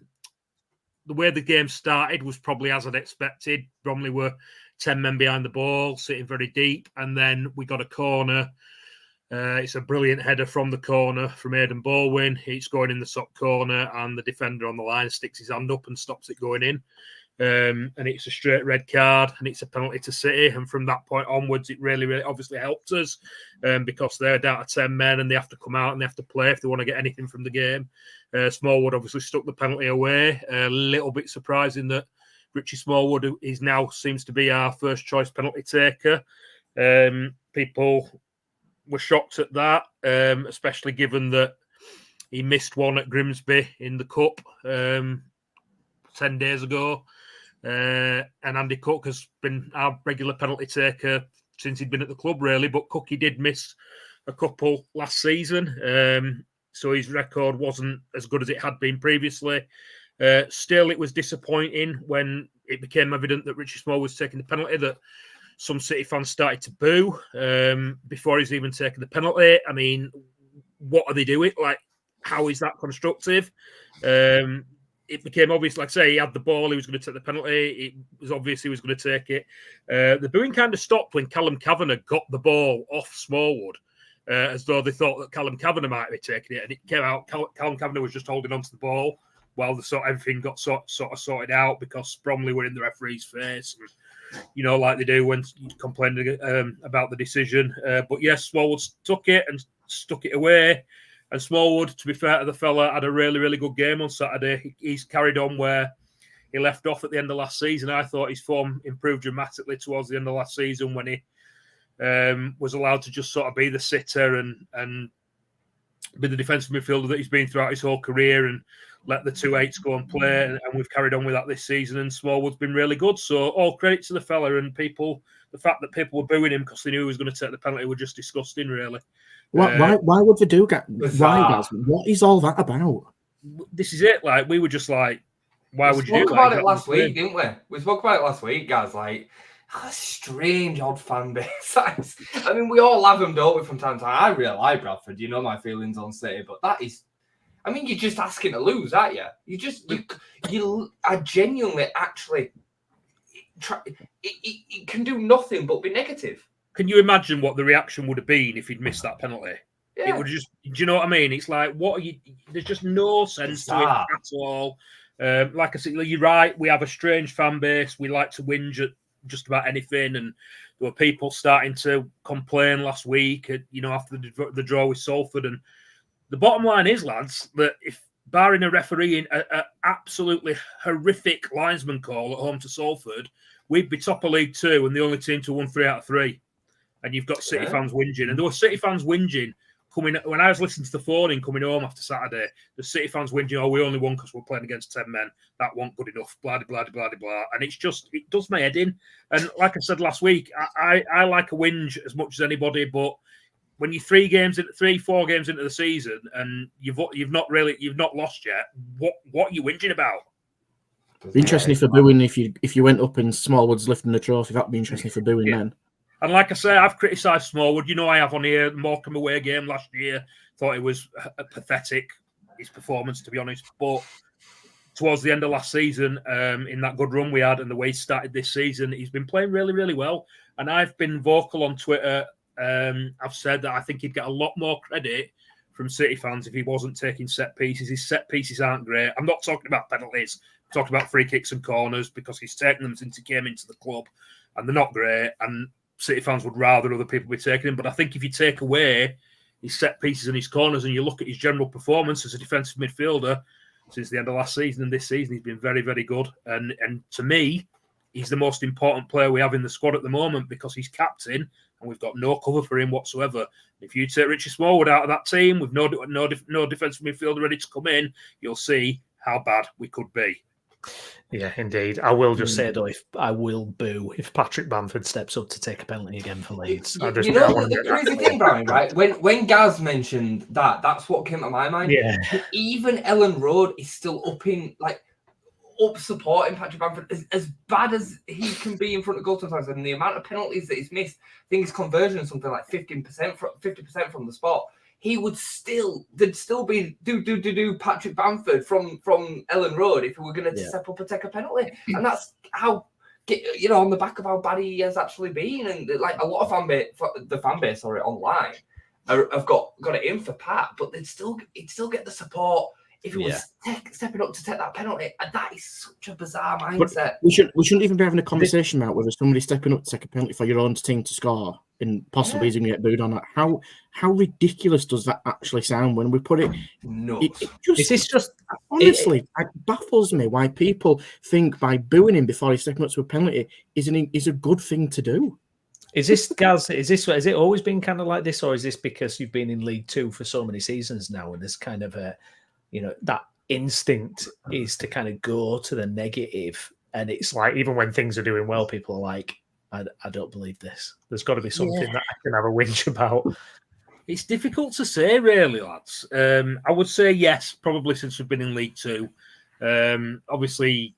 [SPEAKER 6] way the game started was probably as I'd expected. Bromley were 10 men behind the ball, sitting very deep, and then we got a corner. It's a brilliant header from the corner from Aidan Baldwin. It's going in the top corner, and the defender on the line sticks his hand up and stops it going in. And it's a straight red card, and it's a penalty to City. And from that point onwards, it really, really obviously helped us because they're down to 10 men and they have to come out and they have to play if they want to get anything from the game. Smallwood obviously stuck the penalty away. A little bit surprising that Richie Smallwood is now seems to be our first choice penalty taker. People were shocked at that, especially given that he missed one at Grimsby in the Cup 10 days ago. And Andy Cook has been our regular penalty taker since he'd been at the club, really. But Cookie did miss a couple last season, so his record wasn't as good as it had been previously. Still, it was disappointing when it became evident that Richie Small was taking the penalty, that some City fans started to boo before he's even taken the penalty. I mean, what are they doing? Like, how is that constructive? It became obvious, like I say, he had the ball, he was going to take the penalty. It was obvious he was going to take it. The booing kind of stopped when Callum Kavanagh got the ball off Smallwood, as though they thought that Callum Kavanagh might be taking it. And it came out, Callum Kavanagh was just holding onto the ball while everything got sort of sorted out because Bromley were in the referee's face. And, you know, like they do when complaining about the decision. But yes, Smallwood took it and stuck it away. And Smallwood, to be fair to the fella, had a really, really good game on Saturday. He's carried on where he left off at the end of last season. I thought his form improved dramatically towards the end of last season when he was allowed to just sort of be the sitter and be the defensive midfielder that he's been throughout his whole career and let the 2-8s go and play. And we've carried on with that this season. And Smallwood's been really good. So all credit to the fella, and people. The fact that people were booing him because they knew he was going to take the penalty were just disgusting, really.
[SPEAKER 2] Why would they do that? Why, guys? What is all that about?
[SPEAKER 6] This is it. Like, we were just like, why would you do that?
[SPEAKER 5] We spoke about it last week, didn't we? We spoke about it last week, guys. Like, a strange, odd fan base. I mean, we all have them, don't we, from time to time? I really like Bradford. You know my feelings on City, but that is, I mean, you're just asking to lose, aren't you? You are genuinely actually try. It can do nothing but be negative.
[SPEAKER 6] Can you imagine what the reaction would have been if he'd missed that penalty?
[SPEAKER 5] Yeah.
[SPEAKER 6] It would just, do you know what I mean? It's like, what are you? There's just no sense to it at all. Like I said, you're right. We have a strange fan base. We like to whinge at just about anything, and there were people starting to complain last week. After the draw with Salford, and the bottom line is, lads, that if barring a referee in a absolutely horrific linesman call at home to Salford, we'd be top of League Two and the only team to win 3 out of 3. And you've got City fans whinging. And there were City fans whinging coming when I was listening to the phone in coming home after Saturday. The City fans whinging, we only won because we're playing against 10 men. That wasn't good enough. Blah, blah, blah, blah, blah. And it does my head in. And like I said last week, I like a whinge as much as anybody, but when you're 4 games into the season and you've not lost yet, what are you whinging about?
[SPEAKER 2] Be interesting for booing if you went up and Smallwood's lifting the trophy. That'd be interesting for booing then.
[SPEAKER 6] And like I say, I've criticised Smallwood. I have on here Morecambe away game last year. Thought it was pathetic, his performance, to be honest. But towards the end of last season, in that good run we had and the way he started this season, he's been playing really, really well. And I've been vocal on Twitter. I've said that I think he'd get a lot more credit from City fans if he wasn't taking set pieces. His set pieces aren't great. I'm not talking about penalties. I'm talking about free kicks and corners because he's taken them since he came into the club and they're not great. And City fans would rather other people be taking him. But I think if you take away his set pieces and his corners and you look at his general performance as a defensive midfielder since the end of last season and this season, he's been very, very good. And to me, he's the most important player we have in the squad at the moment because he's captain and we've got no cover for him whatsoever. If you take Richie Smallwood out of that team with no defensive midfielder ready to come in, you'll see how bad we could be.
[SPEAKER 1] Yeah, indeed. I will just say, though, I will boo if Patrick Bamford steps up to take a penalty again for Leeds.
[SPEAKER 5] The crazy thing, Brian, right? When Gaz mentioned that's what came to my mind.
[SPEAKER 1] Yeah.
[SPEAKER 5] Even Ellen Road is still up supporting Patrick Bamford as bad as he can be in front of goal sometimes, and the amount of penalties that he's missed. I think his conversion is something like 50% from the spot. There'd still be do Patrick Bamford from Ellen Road if we were going to step up and take a penalty, and that's how on the back of how bad he has actually been, and like a lot of fan base online have got it in for Pat, but he'd still get the support if he was stepping up to take that penalty. And that is such a bizarre mindset.
[SPEAKER 2] But we shouldn't even be having a conversation about whether somebody stepping up to take a penalty for your own team to score and possibly even get booed on that. How ridiculous does that actually sound when we put it?
[SPEAKER 5] Nuts.
[SPEAKER 2] Honestly, it baffles me why people think by booing him before he's stepping up to a penalty is a good thing to do.
[SPEAKER 1] Is this, Gaz? Has it always been kind of like this, or is this because you've been in League Two for so many seasons now, and there's kind of a that instinct is to kind of go to the negative, and it's like even when things are doing well, people are like, I don't believe this. There's got to be something that I can have a whinge about.
[SPEAKER 6] It's difficult to say, really, lads. I would say yes, probably since we've been in League Two. Obviously,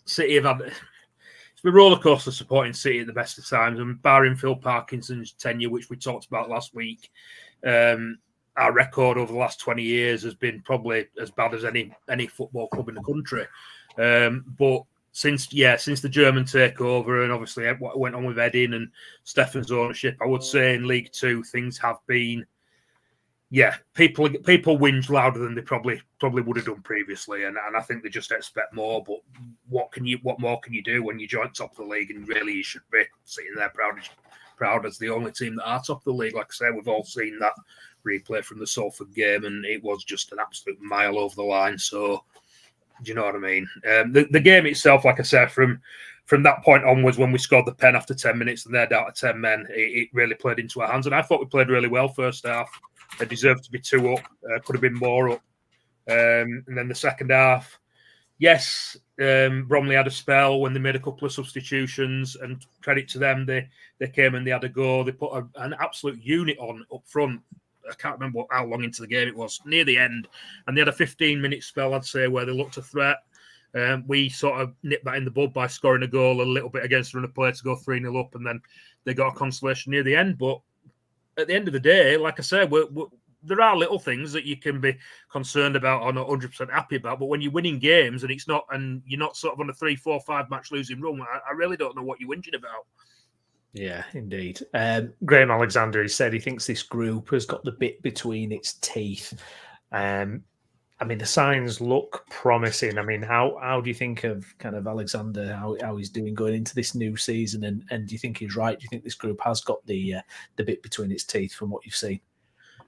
[SPEAKER 6] City have had it's been roller coaster supporting City at the best of times, and barring Phil Parkinson's tenure, which we talked about last week, our record over the last 20 years has been probably as bad as any football club in the country. But since the German takeover and obviously what went on with Edin and Steffen's ownership, I would say in League Two things have been, people whinge louder than they probably would have done previously, and I think they just expect more. But what more can you do when you join top of the league and really you should be sitting there proud as the only team that are top of the league? Like I say, we've all seen that replay from the Salford game, and it was just an absolute mile over the line. So, do you know what I mean? The game itself, like I said, from that point onwards, when we scored the pen after 10 minutes and they're down to 10 men, it really played into our hands. And I thought we played really well first half. They deserved to be 2 up, could have been more up. And then the second half, yes, Bromley had a spell when they made a couple of substitutions, and credit to them, they came and they had a go. They put an absolute unit on up front. I can't remember how long into the game it was, near the end. And they had a 15-minute spell, I'd say, where they looked a threat. We sort of nipped that in the bud by scoring a goal a little bit against the run of play to go 3-0 up, and then they got a consolation near the end. But at the end of the day, like I said, there are little things that you can be concerned about or not 100% happy about. But when you're winning games and you're not sort of on a 3, 4, 5 match losing run, I really don't know what you're whinging about.
[SPEAKER 1] Yeah, indeed. Graham Alexander, he said he thinks this group has got the bit between its teeth. I mean, the signs look promising. I mean, how do you think of kind of Alexander, how he's doing going into this new season? And do you think he's right? Do you think this group has got the bit between its teeth from what you've seen?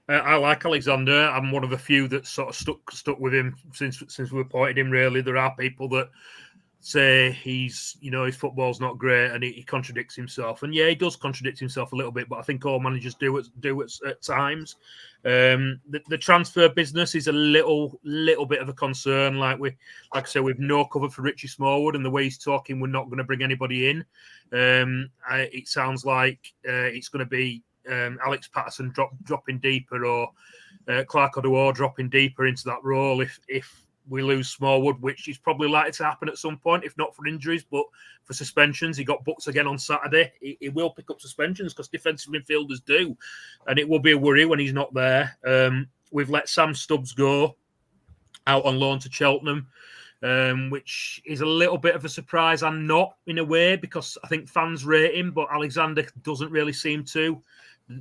[SPEAKER 6] I like Alexander. I'm one of the few that sort of stuck with him since we appointed him, really. There are people that say his football's not great and he contradicts himself. And yeah, he does contradict himself a little bit, but I think all managers do at times. The transfer business is a little bit of a concern. Like I said, we've no cover for Richie Smallwood, and the way he's talking, we're not going to bring anybody in. It sounds like it's going to be Alex Patterson dropping deeper, or Clark Oduor dropping deeper into that role if we lose Smallwood, which is probably likely to happen at some point, if not for injuries, but for suspensions. He got booked again on Saturday. He will pick up suspensions because defensive midfielders do, and it will be a worry when he's not there. We've let Sam Stubbs go out on loan to Cheltenham, which is a little bit of a surprise and not in a way, because I think fans rate him, but Alexander doesn't really seem to.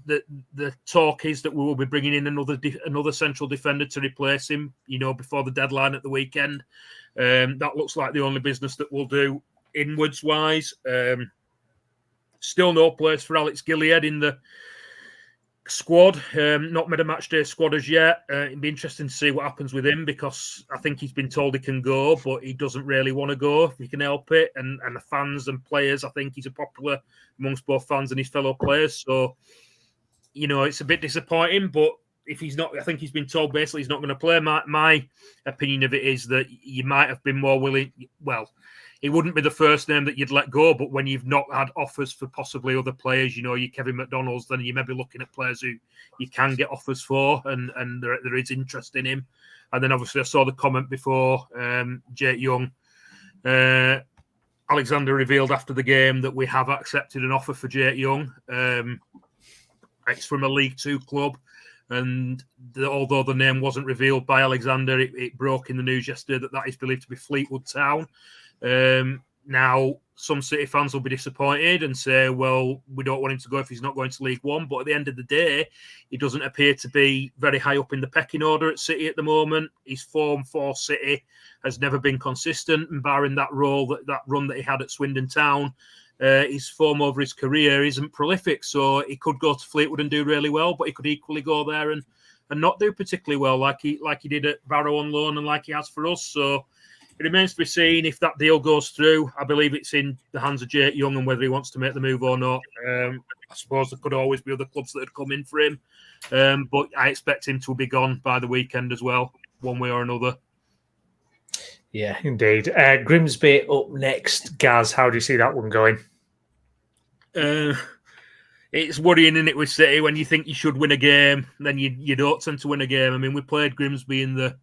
[SPEAKER 6] The talk is that we will be bringing in another central defender to replace him, before the deadline at the weekend. That looks like the only business that we'll do inwards wise. Still no place for Alex Gilead in the squad. Not made a match day squad as yet. It'd be interesting to see what happens with him, because I think he's been told he can go, but he doesn't really want to go if he can help it. And the fans and players, I think he's a popular amongst both fans and his fellow players. So, it's a bit disappointing, but if he's not, I think he's been told basically he's not going to play. My opinion of it is that you might have been more willing. Well, he wouldn't be the first name that you'd let go, but when you've not had offers for possibly other players, your Kevin McDonald's, then you may be looking at players who you can get offers for, and there is interest in him. And then obviously I saw the comment before, Jake Young. Alexander revealed after the game that we have accepted an offer for Jake Young. It's from a League Two club, and although the name wasn't revealed by Alexander, it broke in the news yesterday that is believed to be Fleetwood Town. Now, some City fans will be disappointed and say, well, we don't want him to go if he's not going to League One. But at the end of the day, he doesn't appear to be very high up in the pecking order at City at the moment. His form for City has never been consistent, and barring that run that he had at Swindon Town, his form over his career isn't prolific. So he could go to Fleetwood and do really well, but he could equally go there and not do particularly well, like he did at Barrow on loan and like he has for us. So it remains to be seen if that deal goes through. I believe it's in the hands of Jake Young and whether he wants to make the move or not. I suppose there could always be other clubs that would come in for him, but I expect him to be gone by the weekend as well, one way or another.
[SPEAKER 1] Yeah, indeed. Grimsby up next. Gaz, how do you see that one going?
[SPEAKER 6] It's worrying, isn't it, with City, when you think you should win a game, then you don't tend to win a game. I mean, we played Grimsby in the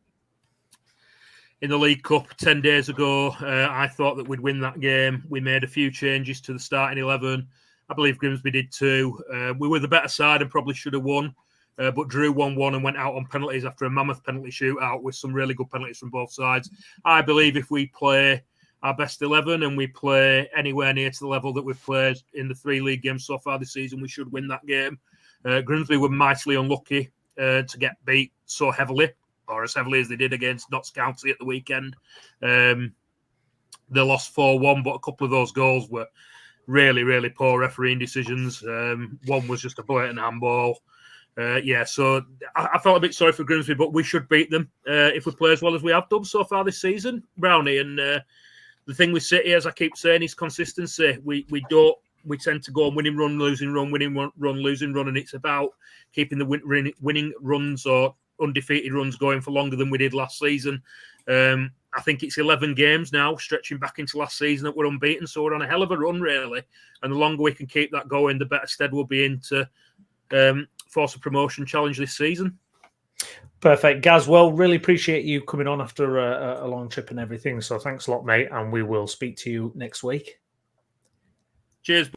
[SPEAKER 6] League Cup 10 days ago. I thought that we'd win that game. We made a few changes to the starting 11. I believe Grimsby did too. We were the better side and probably should have won, but drew 1-1 and went out on penalties after a mammoth penalty shootout with some really good penalties from both sides. I believe if we play our best 11 and we play anywhere near to the level that we've played in the 3 league games so far this season, we should win that game. Grimsby were mightily unlucky to get beat so heavily, or as heavily as they did against Notts County at the weekend. They lost 4-1, but a couple of those goals were really, really poor refereeing decisions. One was just a blatant handball. So I felt a bit sorry for Grimsby, but we should beat them if we play as well as we have done so far this season, Brownie. And the thing with City, as I keep saying, is consistency. We tend to go on winning run, losing run, winning run, losing run, and it's about keeping the winning runs or undefeated runs going for longer than we did last season. I think it's 11 games now, stretching back into last season, that we're unbeaten. So we're on a hell of a run, really. And the longer we can keep that going, the better stead we'll be in to force a promotion challenge this season.
[SPEAKER 1] Perfect. Gaz, well, really appreciate you coming on after a long trip and everything. So thanks a lot, mate. And we will speak to you next week.
[SPEAKER 6] Cheers.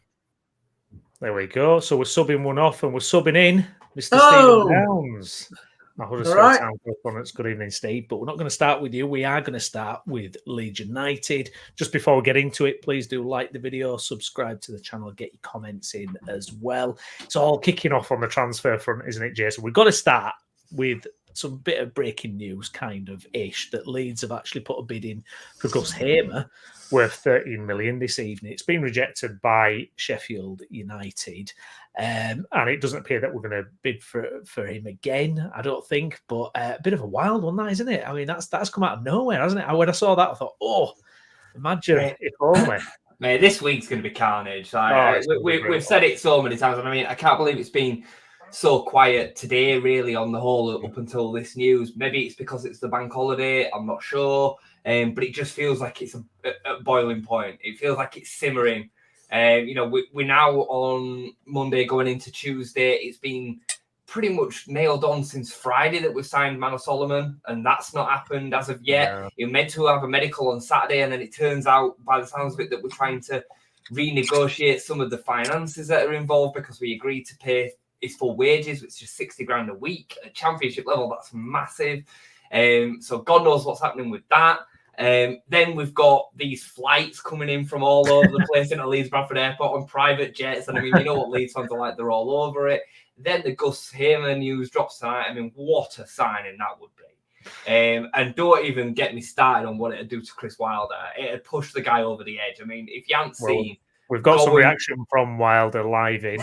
[SPEAKER 1] There we go. So we're subbing one off and we're subbing in Mr.
[SPEAKER 7] Hello.
[SPEAKER 1] Stephen Downs. Our Huddersfield
[SPEAKER 7] All right.
[SPEAKER 1] Town correspondent. Good evening, Steve. But we're not going to start with you. We are going to start with Leeds United. Just before we get into it, please do like the video, subscribe to the channel, get your comments in as well. It's all kicking off on the transfer front, isn't it, Jason? We've got to start with some bit of breaking news, kind of ish, that Leeds have actually put a bid in for Gus Hamer worth 13 million this evening. It's been rejected by Sheffield United, and it doesn't appear that we're going to bid for him again, I don't think. But a bit of a wild one, that, isn't it? I mean, that's come out of nowhere, hasn't it? When I saw that, I thought, oh, imagine if only.
[SPEAKER 5] Mate, this week's going to be carnage. We've said it so many times, and I mean, I can't believe it's been so quiet today, really, on the whole, up until this news. Maybe it's because it's the bank holiday, I'm not sure. But it just feels like it's a boiling point. It feels like it's simmering. We're now on Monday going into Tuesday. It's been pretty much nailed on since Friday that we've signed Manor Solomon, and that's not happened as of yet.
[SPEAKER 1] Yeah.
[SPEAKER 5] You're meant to have a medical on Saturday, and then it turns out, by the sounds of it, that we're trying to renegotiate some of the finances that are involved because we agreed to pay his full wages, which is 60 grand a week at championship level. That's massive. So God knows what's happening with that. Then we've got these flights coming in from all over the place into Leeds Bradford Airport on private jets. And I mean, you know what Leeds fans are like, they're all over it. Then the Gus Hamer news drops tonight. I mean, what a signing that would be. And don't even get me started on what it'd do to Chris Wilder. It'd push the guy over the edge. I mean, if you haven't seen...
[SPEAKER 1] We've got some reaction from Wilder live in.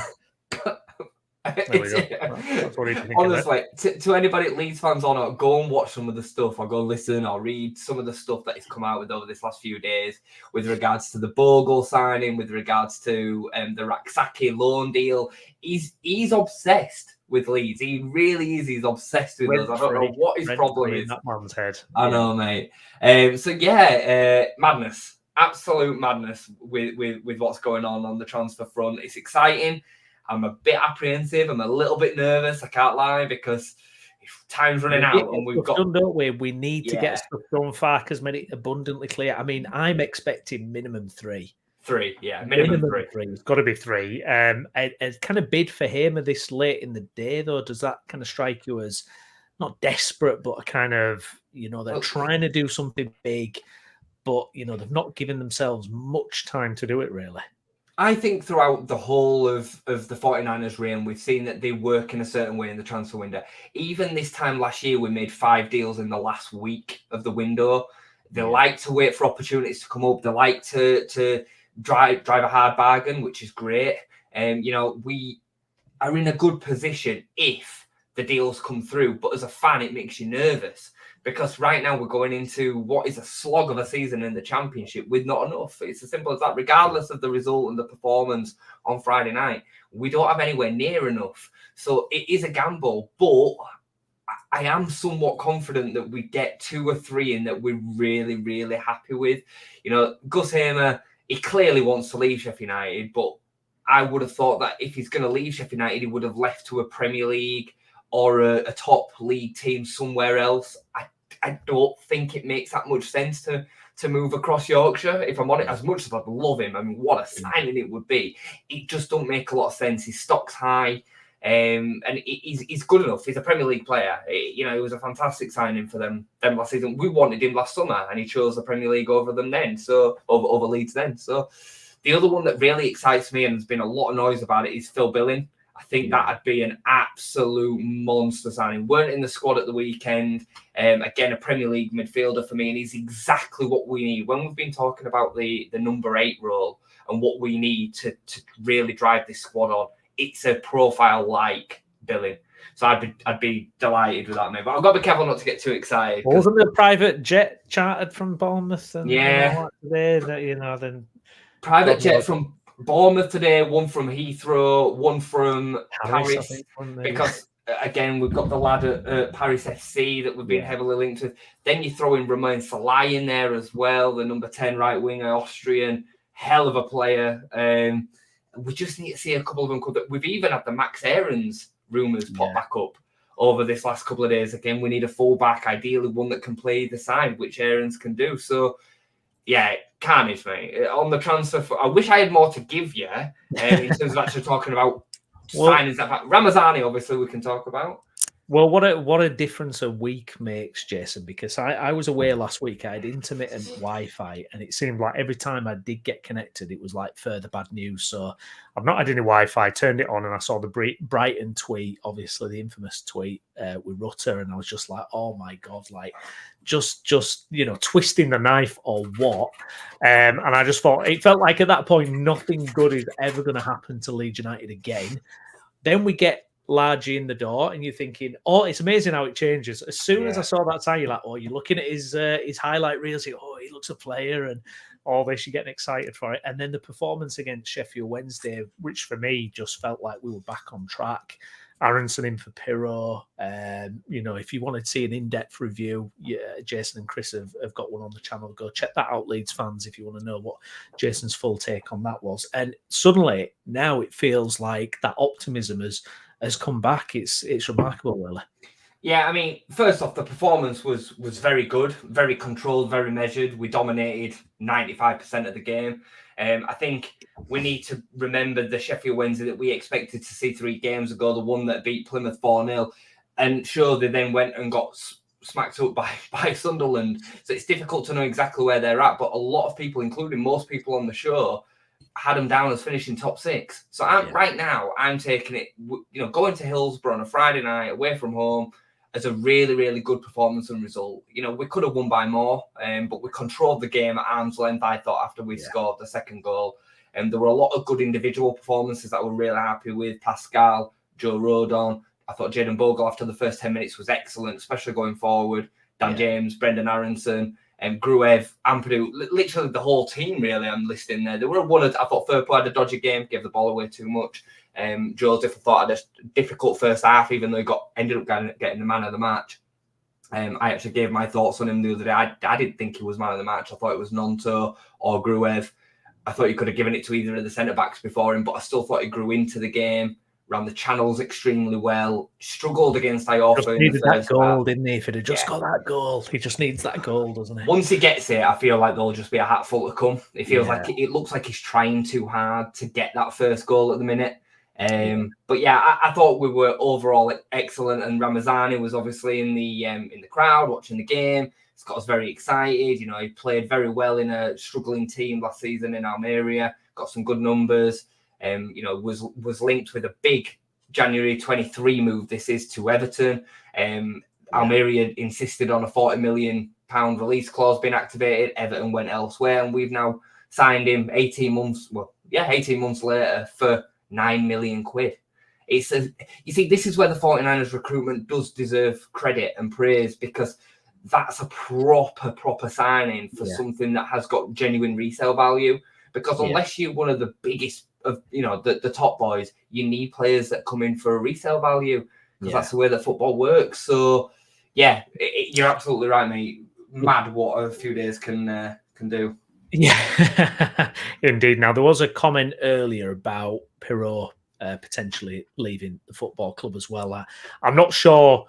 [SPEAKER 5] Honestly, to anybody Leeds fans or not, go and watch some of the stuff, or go listen or read some of the stuff that he's come out with over this last few days with regards to the Bogle signing, with regards to the Raksaki loan deal. He's obsessed with Leeds. He really is. He's obsessed with us. I don't know what his problem is.
[SPEAKER 1] That man's head.
[SPEAKER 5] I know, mate. Madness. Absolute madness with what's going on the transfer front. It's exciting. I'm a bit apprehensive. I'm a little bit nervous. I can't lie, because time's running out and we've got...
[SPEAKER 1] Done, don't we? We need to get stuff done. Farkas made it abundantly clear. I mean, I'm expecting minimum three. Minimum three. It's got to be three. A kind of bid for Hamer this late in the day, though, does that kind of strike you as not desperate, but a kind of, they're trying to do something big, but, they've not given themselves much time to do it, really?
[SPEAKER 5] I think throughout the whole of the 49ers reign, we've seen that they work in a certain way in the transfer window. Even this time last year, we made 5 deals in the last week of the window. They like to wait for opportunities to come up. They like to drive a hard bargain, which is great. We are in a good position if the deals come through. But as a fan, it makes you nervous, because right now we're going into what is a slog of a season in the Championship with not enough. It's as simple as that. Regardless of the result and the performance on Friday night, we don't have anywhere near enough. So it is a gamble, but I am somewhat confident that we get 2 or 3 in that we're really, really happy with. Gus Hamer, he clearly wants to leave Sheffield United, but I would have thought that if he's going to leave Sheffield United, he would have left to a Premier League or a top league team somewhere else. I don't think it makes that much sense to move across Yorkshire. If I'm honest, as much as I'd love him, I mean, what a signing it would be. It just don't make a lot of sense. His stock's high, and he's good enough. He's a Premier League player. It was a fantastic signing for them last season. We wanted him last summer, and he chose the Premier League over them then. So over Leeds then. So the other one that really excites me, and there's been a lot of noise about it, is Phil Billing. I think that'd be an absolute monster signing. Weren't in the squad at the weekend. Again, a Premier League midfielder for me, and he's exactly what we need. When we've been talking about the number 8 role and what we need to really drive this squad on, it's a profile like Billing. So I'd be delighted with that, mate. But I've got to be careful not to get too excited.
[SPEAKER 1] Wasn't there a private jet chartered from Bournemouth? And
[SPEAKER 5] then private jet from Bournemouth today, one from Heathrow, one from Paris, because again we've got the lad at Paris FC that we've been heavily linked with. Then you throw in Romain Salai in there as well, the number 10 right winger, Austrian, hell of a player. We just need to see a couple of them. We've even had the Max Aarons rumours pop back up over this last couple of days. Again, we need a fullback, ideally one that can play either side, which Aarons can do. So, yeah, carnage, mate. On the transfer, I wish I had more to give you in terms of actually talking about signings. Ramazani, obviously, we can talk about.
[SPEAKER 1] Well, what a difference a week makes, Jason, because I was away last week. I had intermittent Wi-Fi, and it seemed like every time I did get connected, it was like further bad news. So I've not had any Wi-Fi, turned it on, and I saw the Brighton tweet, obviously the infamous tweet with Rutter, and I was just like, oh my God, like just twisting the knife or what? And I just thought, it felt like at that point, nothing good is ever going to happen to Leeds United again. Then we get Largy in the door, and you're thinking, oh, it's amazing how it changes. As soon as I saw that sign, you're like, oh, you're looking at his highlight reels, oh, he looks a player, and all this, you're getting excited for it. And then the performance against Sheffield Wednesday, which for me just felt like we were back on track. Aronson in for Pirro. If you want to see an in-depth review, Jason and Chris have got one on the channel. Go check that out, Leeds fans, if you want to know what Jason's full take on that was. And suddenly, now it feels like that optimism has come back. It's remarkable, really.
[SPEAKER 5] Yeah, I mean, first off, the performance was very good, very controlled, very measured. We dominated 95% of the game. I think we need to remember the Sheffield Wednesday that we expected to see 3 games ago, the one that beat Plymouth 4-0. And sure, they then went and got smacked up by Sunderland. So it's difficult to know exactly where they're at. But a lot of people, including most people on the show, had them down as finishing top 6. So right now, I'm taking it, going to Hillsborough on a Friday night away from home as a really, really good performance and result. We could have won by more, but we controlled the game at arm's length, I thought, after we scored the second goal. And there were a lot of good individual performances that we're really happy with. Pascal, Joe Rodon. I thought Jayden Bogle after the first 10 minutes was excellent, especially going forward. Dan James, Brendan Aronson, Gruev, Ampadu, literally the whole team, really, I'm listing there. There were I thought Firpo had a dodgy game, gave the ball away too much. Joseph, I thought, had a difficult first half, even though he ended up getting the man of the match. I actually gave my thoughts on him the other day. I didn't think he was man of the match. I thought it was Nonto or Gruev. I thought he could have given it to either of the centre-backs before him, but I still thought he grew into the game, ran the channels extremely well, struggled against Iorfa in the first
[SPEAKER 1] goal, didn't he? If he'd have just got that goal, he just needs that goal, doesn't he?
[SPEAKER 5] Once he gets it, I feel like there'll just be a hatful to come. It feels like it looks like he's trying too hard to get that first goal at the minute. But I thought we were overall excellent, and Ramazani was obviously in the crowd watching the game. It's got us very excited. He played very well in a struggling team last season in Almeria. Got some good numbers. Was linked with a big January 23 move. This is to Everton. Almeria insisted on a £40 million release clause being activated. Everton went elsewhere, and we've now signed him 18 months later for £9 million. You see, this is where the 49ers recruitment does deserve credit and praise, because that's a proper signing for something that has got genuine resale value. Because unless you're one of the biggest of the top boys, you need players that come in for a resale value, because that's the way that football works. So you're absolutely right, mate. Mad what a few days can do.
[SPEAKER 1] Yeah, indeed. Now, there was a comment earlier about Pirro potentially leaving the football club as well. I'm not sure.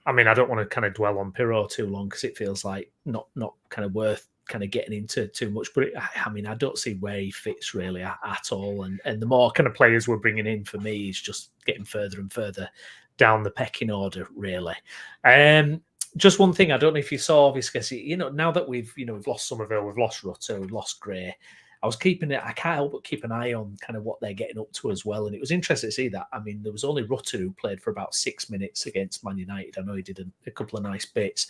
[SPEAKER 1] I mean, I don't want to kind of dwell on Pirro too long, because it feels like not kind of worth kind of getting into too much. But I don't see where he fits really at all. And the more kind of players we're bringing in, for me, is just getting further and further down the pecking order, really. Just one thing, I don't know if you saw, obviously, now that we've lost Somerville, we've lost Rutter, we've lost Gray, I can't help but keep an eye on kind of what they're getting up to as well. And it was interesting to see that. I mean, there was only Rutter who played for about 6 minutes against Man United. I know he did a couple of nice bits.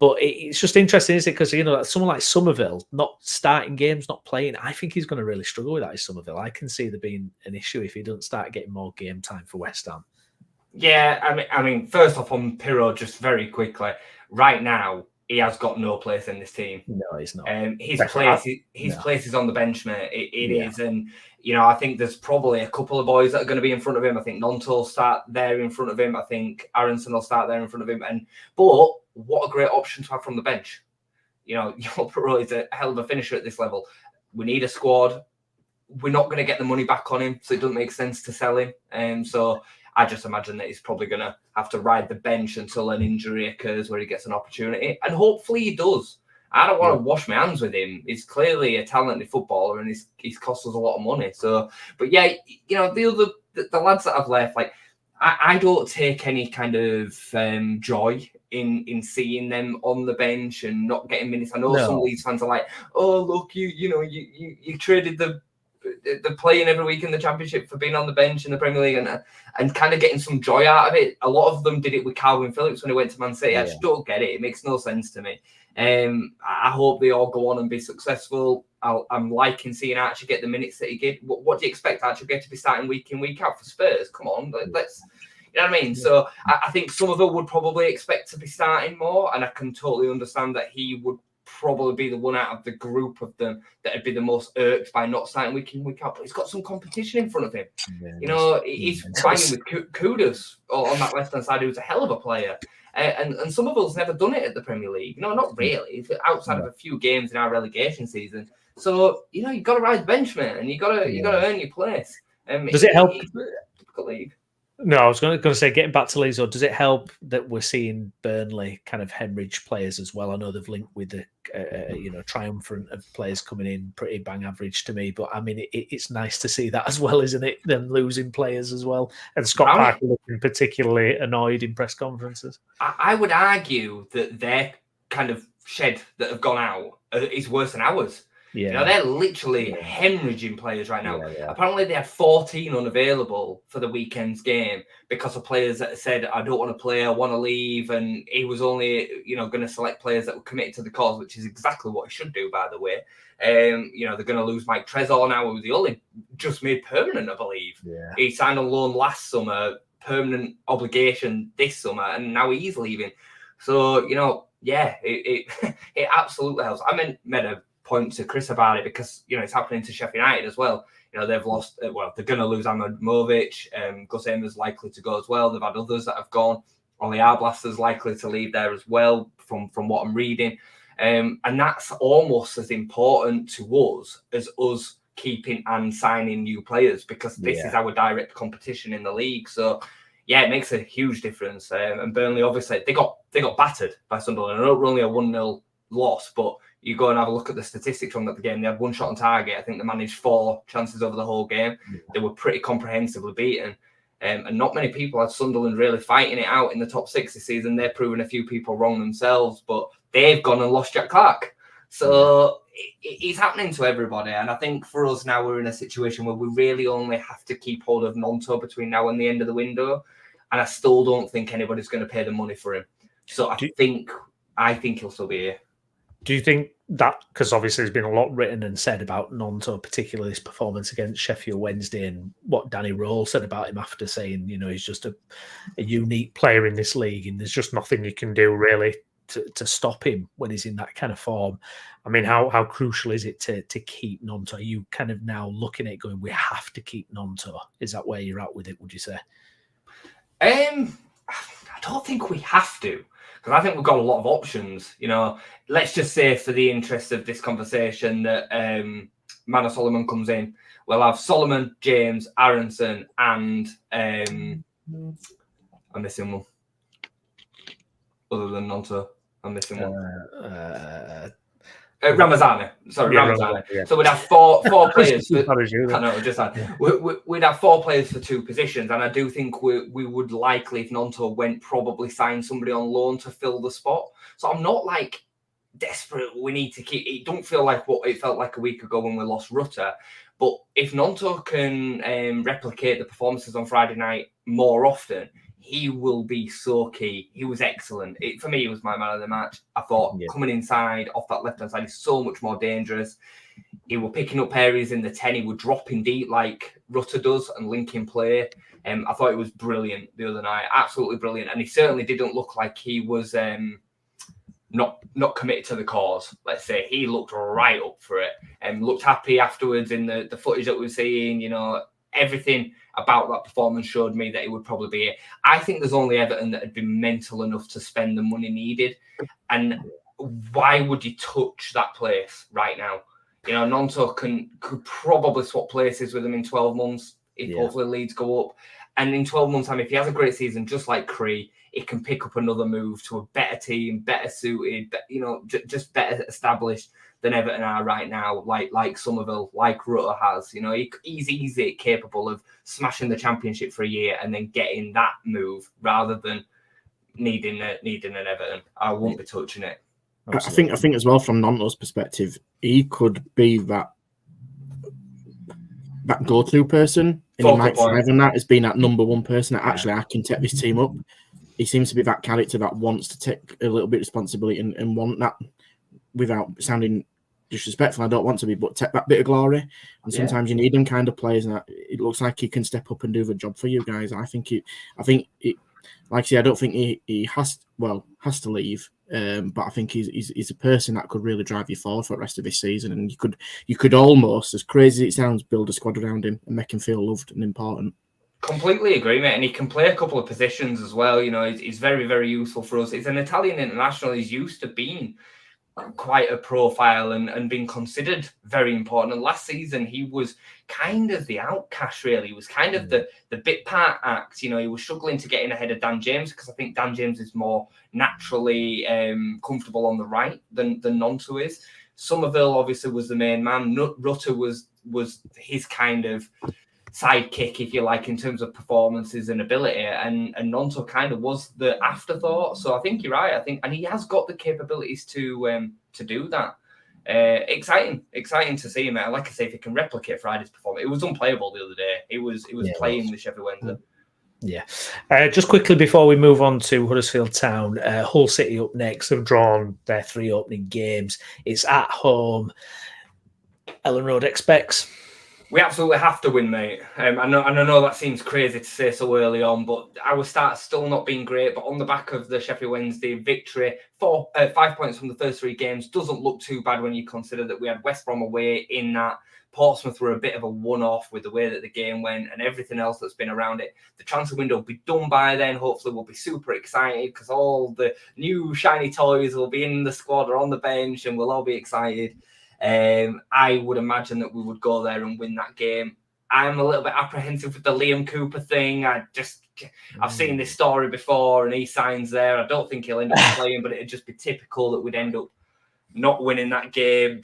[SPEAKER 1] But it's just interesting, isn't it? Because, someone like Somerville, not starting games, not playing, I think he's going to really struggle with that, Somerville. I can see there being an issue if he doesn't start getting more game time for West Ham.
[SPEAKER 5] Yeah, I mean, first off on Pirro, just very quickly, right now, he has got no place in this team.
[SPEAKER 1] No, he's not.
[SPEAKER 5] His place is on the bench, mate. It is. And, I think there's probably a couple of boys that are going to be in front of him. I think Nonto will start there in front of him. I think Aronson will start there in front of him. But what a great option to have from the bench. Pirro is a hell of a finisher at this level. We need a squad. We're not going to get the money back on him, so it doesn't make sense to sell him. So I just imagine that he's probably going to have to ride the bench until an injury occurs where he gets an opportunity. And hopefully he does. I don't want to wash my hands with him. He's clearly a talented footballer and he's cost us a lot of money. So, but yeah, you know, the lads that I've left, like, I don't take any kind of joy in seeing them on the bench and not getting minutes. I know some Leeds fans are like, oh, look, you traded the playing every week in the Championship for being on the bench in the Premier League and kind of getting some joy out of it. A lot of them did it with Calvin Phillips when he went to Man City. I just don't get it. It makes no sense to me. I hope they all go on and be successful. I'm liking seeing Archie get the minutes that he did. What do you expect Archie to be starting week in, week out for Spurs? Come on, let's, you know what I mean? So I think some of them would probably expect to be starting more, and I can totally understand that he would probably be the one out of the group of them that would be the most irked by not starting week in, week out. But he's got some competition in front of him. You know, he's fighting with Kudus on that left-hand side, who's a hell of a player. And some of us never done it at the Premier League. No, not really. Outside of a few games in our relegation season. So, you know, you've got to ride the bench, man, and you got to earn your place.
[SPEAKER 1] Does it help?
[SPEAKER 5] League.
[SPEAKER 1] No, I was going to say, getting back to Leeds, does it help that we're seeing Burnley kind of hemorrhage players as well? I know they've linked with the triumphant of players coming in pretty bang average to me, but I mean it's nice to see that as well, isn't it? Them losing players as well, and Scott Parker looking particularly annoyed in press conferences.
[SPEAKER 5] I would argue that their kind of shed that have gone out is worse than ours. Yeah. You know, they're literally hemorrhaging players right now. Yeah. Apparently, they had 14 unavailable for the weekend's game because of players that said, I don't want to play, I want to leave. And he was only, going to select players that were committed to the cause, which is exactly what he should do, by the way. They're going to lose Mike Trezor now, who was the only just made permanent, I believe. Yeah. He signed on loan last summer, permanent obligation this summer, and now he's leaving. So, it absolutely helps. I made a point to Chris about it because it's happening to Sheffield United as well. They've lost. They're going to lose Abramovich. Gus Amer's likely to go as well. They've had others that have gone. Ollie Arblaster's likely to leave there as well, from what I'm reading. And that's almost as important to us as us keeping and signing new players, because this is our direct competition in the league. So it makes a huge difference. And Burnley, obviously, they got battered by Sunderland. Only a 1-0 loss, but you go and have a look at the statistics from that game. They had one shot on target. I think they managed 4 chances over the whole game. Yeah. They were pretty comprehensively beaten. And not many people had Sunderland really fighting it out in the top 6 this season. They're proving a few people wrong themselves, but they've gone and lost Jack Clark. So it's happening to everybody. And I think for us now, we're in a situation where we really only have to keep hold of Nonto between now and the end of the window. And I still don't think anybody's going to pay the money for him. So I think he'll still be here.
[SPEAKER 1] Do you think that, because obviously there's been a lot written and said about Nonto, particularly his performance against Sheffield Wednesday, and what Danny Roll said about him after saying, he's just a unique player in this league and there's just nothing you can do really to stop him when he's in that kind of form. I mean, how crucial is it to keep Nonto? Are you kind of now looking at it going, we have to keep Nonto? Is that where you're at with it, would you say? I
[SPEAKER 5] don't think we have to. Because I think we've got a lot of options. Let's just say, for the interest of this conversation, that Manor Solomon comes in. We'll have Solomon, James, Aronson, and I'm missing one. Other than Nonto, I'm missing one. Ramazani. Sorry, Ramazani. Yeah. So we'd have four players. We'd have 4 players for 2 positions, and I do think we would likely, if Nonto went, probably sign somebody on loan to fill the spot. So I'm not desperate. We need to keep. It don't feel like what it felt like a week ago when we lost Rutter. But if Nonto can replicate the performances on Friday night more often, he will be so key. He was excellent. For me, he was my man of the match. I thought coming inside off that left-hand side is so much more dangerous. He was picking up areas in the 10. He was dropping deep like Rutter does and linking play. I thought it was brilliant the other night. Absolutely brilliant. And he certainly didn't look like he was not committed to the cause, let's say. He looked right up for it and looked happy afterwards in the footage that we were seeing. Everything about that performance showed me that he would probably be here. I think there's only Everton that had been mental enough to spend the money needed. And why would you touch that place right now? Nonto could probably swap places with him in 12 months. if hopefully Leeds go up. And in 12 months' time, if he has a great season, just like Cree, he can pick up another move to a better team, better suited, just better established than Everton are right now, like Somerville, like Rutter has. He's easy capable of smashing the Championship for a year and then getting that move rather than needing an Everton. I won't be touching it.
[SPEAKER 2] Absolutely. I think as well from Nonto's perspective, he could be that go-to person, and he might thrive on that as being that number one person that actually I can take this team up. He seems to be that character that wants to take a little bit of responsibility and want that without sounding disrespectful. I don't want to be, but take that bit of glory. And sometimes you need them kind of players, and it looks like he can step up and do the job for you guys. I think it. Like I say, I don't think he has to leave. But I think he's a person that could really drive you forward for the rest of this season, and you could almost, as crazy as it sounds, build a squad around him and make him feel loved and important.
[SPEAKER 5] Completely agree, mate. And he can play a couple of positions as well. He's very, very useful for us. He's an Italian international. He's used to being quite a profile and being considered very important. And last season, he was kind of the outcast, really. He was kind of the bit part act. He was struggling to get in ahead of Dan James, because I think Dan James is more naturally comfortable on the right than Nonto is. Somerville obviously was the main man. Rutter was his kind of sidekick, if you like, in terms of performances and ability, and Nonto kind of was the afterthought. So I think you're right. And he has got the capabilities to do that. Exciting to see him. Like I say, if he can replicate Friday's performance, it was unplayable the other day. He was playing with Sheffield Wednesday.
[SPEAKER 1] Yeah. Just quickly before we move on to Huddersfield Town, Hull City up next. Have drawn their 3 opening games. It's at home. Ellen Road expects.
[SPEAKER 5] We absolutely have to win, mate. I know that seems crazy to say so early on, but our start's still not been great. But on the back of the Sheffield Wednesday victory, 5 points from the first 3 games doesn't look too bad when you consider that we had West Brom away in that. Portsmouth were a bit of a one-off with the way that the game went and everything else that's been around it. The transfer window will be done by then. Hopefully we'll be super excited because all the new shiny toys will be in the squad or on the bench and we'll all be excited. I would imagine that we would go there and win that game. I'm a little bit apprehensive with the Liam Cooper thing. I've seen this story before and he signs there. I don't think he'll end up playing, but it'd just be typical that we'd end up not winning that game,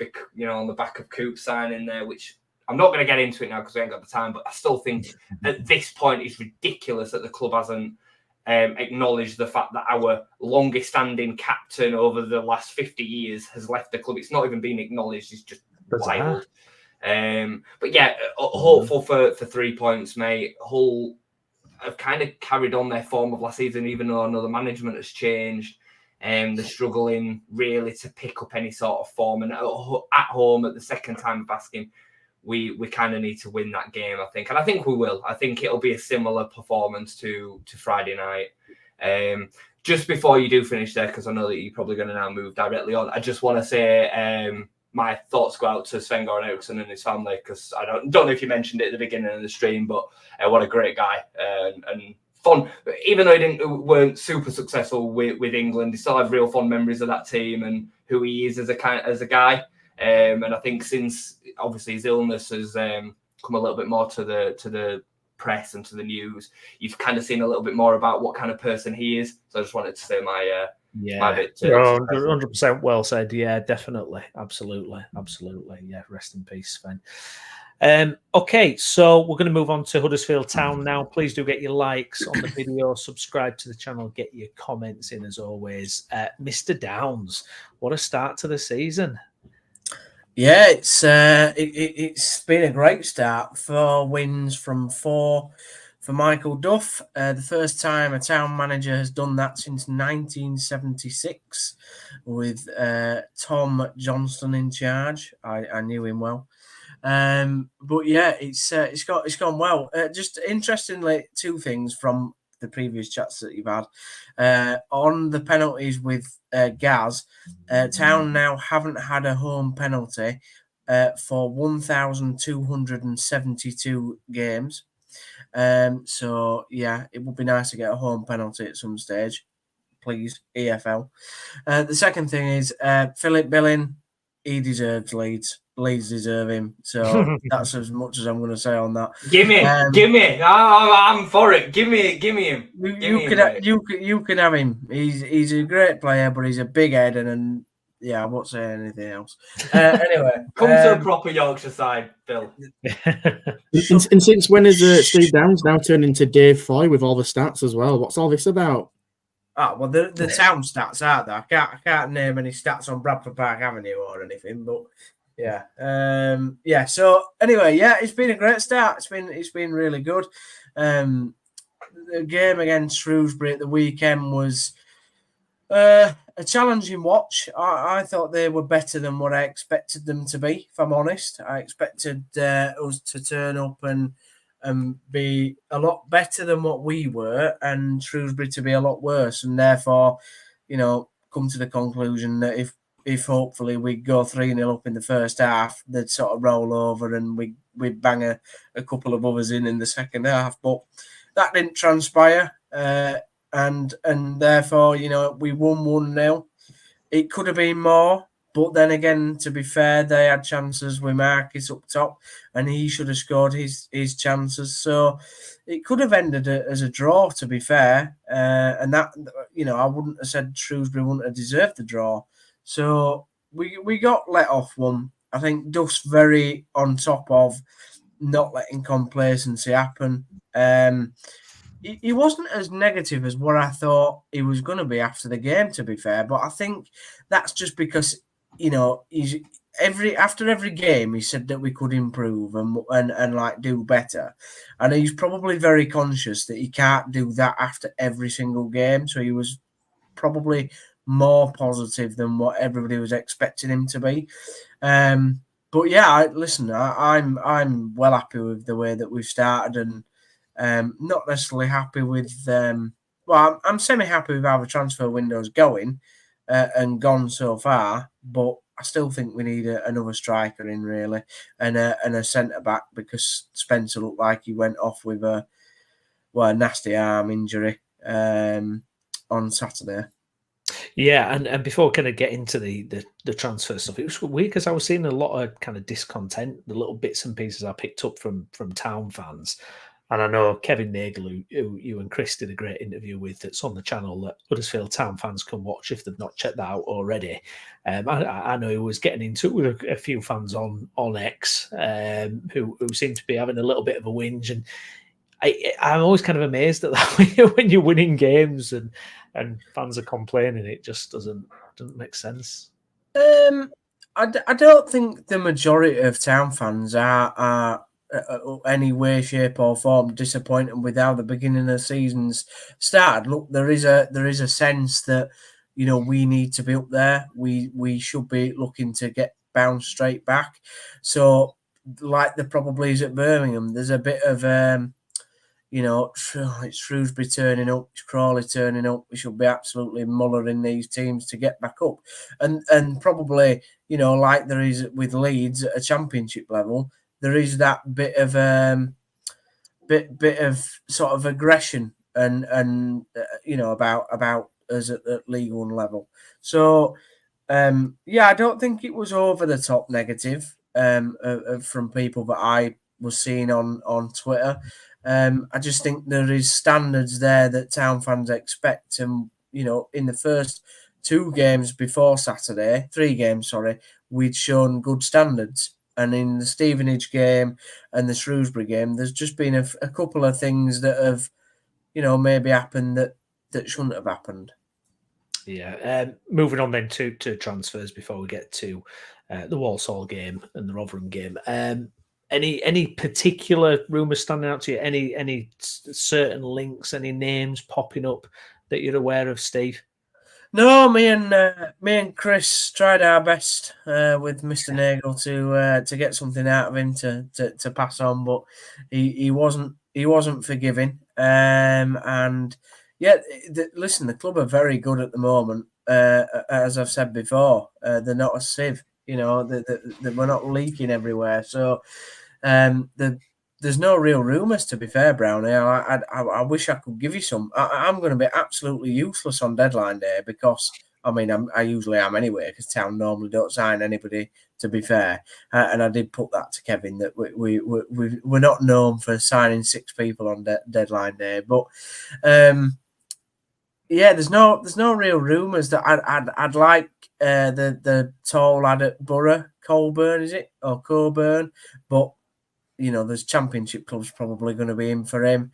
[SPEAKER 5] on the back of Coop signing there, which I'm not going to get into it now because we ain't got the time, but I still think at this point it's ridiculous that the club hasn't acknowledged the fact that our longest standing captain over the last 50 years has left the club. It's not even been acknowledged. It's just wild. But yeah, hopeful for 3 points, mate. Hull have kind of carried on their form of last season, even though another management has changed. They're struggling really to pick up any sort of form. And at home, at the second time of asking, we kind of need to win that game, I think. And I think we will. I think it'll be a similar performance to Friday night. Just before you do finish there, because I know that you're probably going to now move directly on, I just want to say my thoughts go out to Sven-Goran Eriksson and his family, because I don't know if you mentioned it at the beginning of the stream, but what a great guy and fun. Even though weren't super successful with England, he still have real fond memories of that team and who he is as a guy. And I think since obviously his illness has come a little bit more to the press and to the news, you've kind of seen a little bit more about what kind of person he is. So I just wanted to say my bit.
[SPEAKER 1] 100% well said. Yeah, definitely, absolutely. Yeah, rest in peace, Sven. Okay, so we're going to move on to Huddersfield Town now. Please do get your likes on the video, subscribe to the channel, get your comments in as always. Mr. Downs, what a start to the season.
[SPEAKER 7] Yeah, it's been a great start. 4 wins from 4 for Michael Duff. The first time a Town manager has done that since 1976 with Tom Johnston in charge. I knew him well. But yeah, it's gone well. Just interestingly, 2 things from the previous chats that you've had. On the penalties with Gaz, Town now haven't had a home penalty for 1,272 games. So yeah, it would be nice to get a home penalty at some stage, please, EFL. The second thing is Philip Billing. He deserves Leeds. Leeds deserve him. So that's as much as I'm going to say on that.
[SPEAKER 5] Give me. I'm for it. Give me him.
[SPEAKER 7] You can have him. He's a great player, but he's a big head and yeah, I won't say anything else. Anyway,
[SPEAKER 5] Come to a proper Yorkshire side, Bill.
[SPEAKER 2] And since when is Steve Downs now turned into Dave Foy with all the stats as well? What's all this about?
[SPEAKER 7] Well, the town stats are there. I can't name any stats on Bradford Park Avenue or anything, but yeah. So anyway, yeah, it's been a great start. It's been really good. The game against Shrewsbury at the weekend was a challenging watch. I thought they were better than what I expected them to be, if I'm honest. I expected us to turn up and be a lot better than what we were, and Shrewsbury to be a lot worse. And therefore, come to the conclusion that if hopefully we go 3-0 up in the first half, they'd sort of roll over and we'd bang a couple of others in the second half. But that didn't transpire. And therefore, we won 1-0. It could have been more, but then again, to be fair, they had chances with Marcus up top, and he should have scored his chances. So it could have ended as a draw, to be fair. And that, I wouldn't have said Shrewsbury wouldn't have deserved the draw. So we got let off one. I think Duff's very on top of not letting complacency happen. He wasn't as negative as what I thought he was going to be after the game, to be fair. But I think that's just because, he's after every game he said that we could improve and like do better. And he's probably very conscious that he can't do that after every single game. So he was probably more positive than what everybody was expecting him to be. But yeah, I'm well happy with the way that we've started and. Not necessarily happy with. I'm semi-happy with how the transfer window's going and gone so far, but I still think we need another striker in really and a centre back because Spencer looked like he went off with a nasty arm injury on Saturday.
[SPEAKER 1] Yeah, and before we kind of get into the transfer stuff, it was weird because I was seeing a lot of kind of discontent, the little bits and pieces I picked up from Town fans. And I know Kevin Nagel, who you and Chris did a great interview with, that's on the channel that Huddersfield Town fans can watch if they've not checked that out already. I know he was getting into it with a few fans on X who seem to be having a little bit of a whinge. And I'm always kind of amazed at that when you're winning games and fans are complaining. It just doesn't make sense.
[SPEAKER 7] I don't think the majority of Town fans are any way, shape, or form disappointed with how the beginning of the season's started. Look, there is a sense that we need to be up there. We should be looking to get bounced straight back. So, like there probably is at Birmingham, there's a bit of it's Shrewsbury turning up, it's Crawley turning up. We should be absolutely mullering these teams to get back up, and probably like there is with Leeds at a championship level. There is that bit of sort of aggression and about us at League One level. So I don't think it was over the top negative from people that I was seeing on Twitter. I just think there is standards there that Town fans expect, and in the first 3 games before Saturday, we'd shown good standards. And in the Stevenage game and the Shrewsbury game, there's just been a couple of things that have, maybe happened that shouldn't have happened.
[SPEAKER 1] Yeah. Moving on then to transfers before we get to the Walsall game and the Rotherham game. Any particular rumours standing out to you? Any certain links? Any names popping up that you're aware of, Steve?
[SPEAKER 7] No, me and Chris tried our best with Mr. Nagel to get something out of him to pass on, but he wasn't forgiving. And yeah, listen, the club are very good at the moment. As I've said before, they're not a sieve. We're not leaking everywhere. So there's no real rumours, to be fair, Brownie. I wish I could give you some. I'm going to be absolutely useless on deadline day because I mean, I usually am anyway, because Town normally don't sign anybody, to be fair. And I did put that to Kevin, that we're not known for signing 6 people on deadline day. But yeah, there's no real rumours that I'd like the tall lad at Borough, Colburn, is it, or Coburn? But there's Championship clubs probably going to be in for him.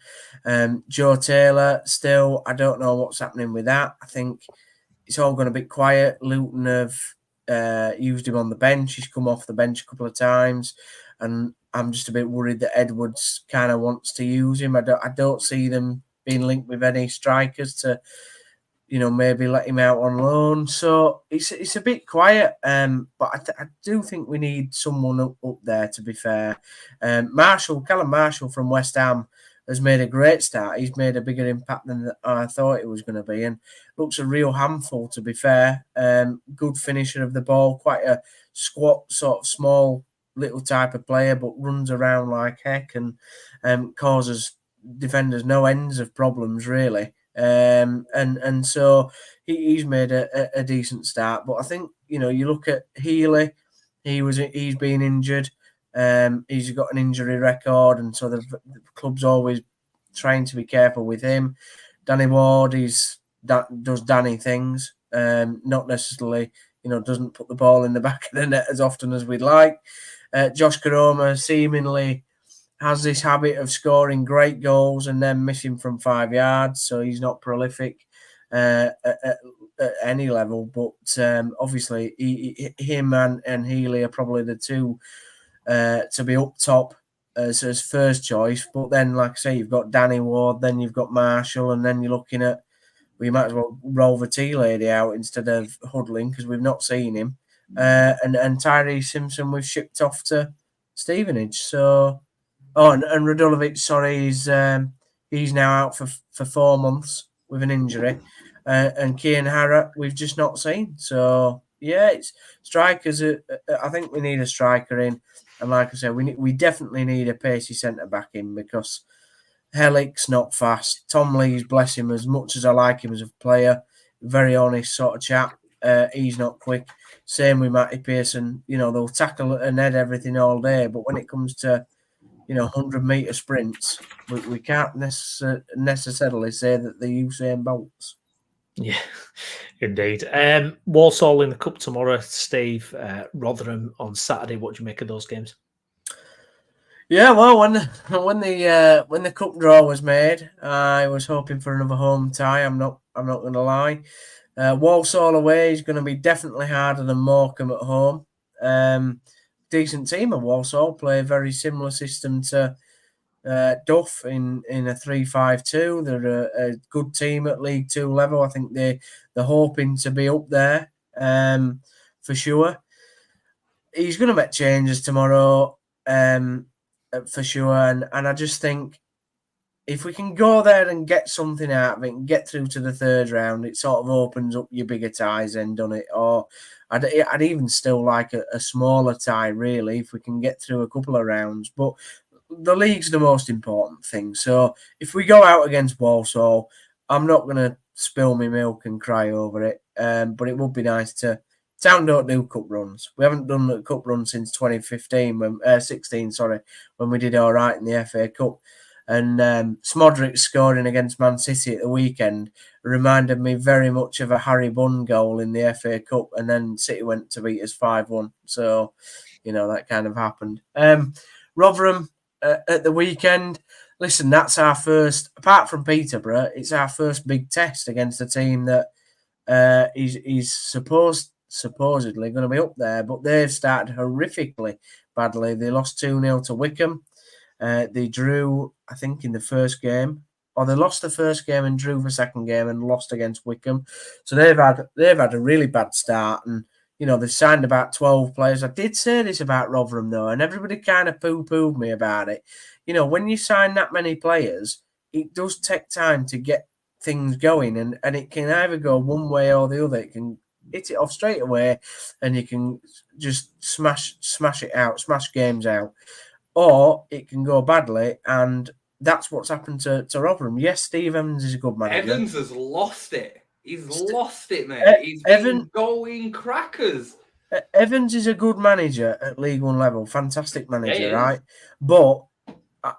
[SPEAKER 7] Joe Taylor, still, I don't know what's happening with that. I think it's all going to be quiet. Luton have used him on the bench. He's come off the bench a couple of times, and I'm just a bit worried that Edwards kind of wants to use him. I don't see them being linked with any strikers to, maybe let him out on loan. So it's a bit quiet. But I do think we need someone up there, to be fair. Callum Marshall from West Ham has made a great start. He's made a bigger impact than I thought it was going to be, and looks a real handful, to be fair. Good finisher of the ball, quite a squat, sort of small little type of player, but runs around like heck and causes defenders no ends of problems, really. And so he's made a decent start. But I think, you look at Healy, he's been injured. He's got an injury record, and so the club's always trying to be careful with him. Danny Ward does Danny things, not necessarily, doesn't put the ball in the back of the net as often as we'd like. Josh Karoma seemingly has this habit of scoring great goals and then missing from 5 yards, so he's not prolific at any level. But obviously, him and Healy are probably the two to be up top as first choice. But then, like I say, you've got Danny Ward, then you've got Marshall, and then you're looking at, we might as well roll the tea lady out instead of Hudling, because we've not seen him. And Tyree Simpson we've shipped off to Stevenage. So, and Radulovic, sorry, he's now out for 4 months with an injury. And Kian Harrott we've just not seen. So yeah, it's strikers. I think we need a striker in, and like I said, we definitely need a pacey centre back in, because Hellick's not fast. Tom Lees, bless him, as much as I like him as a player, very honest sort of chap. He's not quick. Same with Matty Pearson. They'll tackle and head everything all day, but when it comes to 100-metre sprints, we can't necessarily say that they're Usain Bolts.
[SPEAKER 1] Yeah, indeed. Walsall in the Cup tomorrow, Steve. Rotherham on Saturday. What do you make of those games?
[SPEAKER 7] Yeah, well, when the cup draw was made, I was hoping for another home tie. I'm not going to lie. Walsall away is going to be definitely harder than Morecambe at home. Decent team of Walsall, play a very similar system to Duff in a 3-5-2. They're a good team at League 2 level. I think they're hoping to be up there for sure. He's going to make changes tomorrow for sure, and I just think if we can go there and get something out of it and get through to the third round, it sort of opens up your bigger ties then, doesn't it? Or I'd even still like a smaller tie, really, if we can get through a couple of rounds. But the league's the most important thing. So if we go out against Walsall, I'm not going to spill my milk and cry over it. But it would be nice to. Town don't do cup runs. We haven't done a cup run since 2015, 16, when we did all right in the FA Cup. And Smodrick scoring against Man City at the weekend reminded me very much of a Harry Bunn goal in the FA Cup, and then City went to beat us 5-1. So, that kind of happened. Rotherham at the weekend. Listen, that's our first, apart from Peterborough, it's our first big test against a team that is supposedly going to be up there, but they've started horrifically badly. They lost 2-0 to Wickham. They drew, I think, in the first game, or they lost the first game and drew the second game and lost against Wickham. So they've had a really bad start, and they've signed about 12 players. I did say this about Rotherham though, and everybody kind of poo-pooed me about it. When you sign that many players, it does take time to get things going, and it can either go one way or the other. It can hit it off straight away, and you can just smash it out, smash games out. Or it can go badly, and that's what's happened to Rotherham. Yes, Steve Evans is a good manager.
[SPEAKER 5] Evans has lost it. He's lost it, mate. He's been going crackers.
[SPEAKER 7] Evans is a good manager at League One level. Fantastic manager, right? But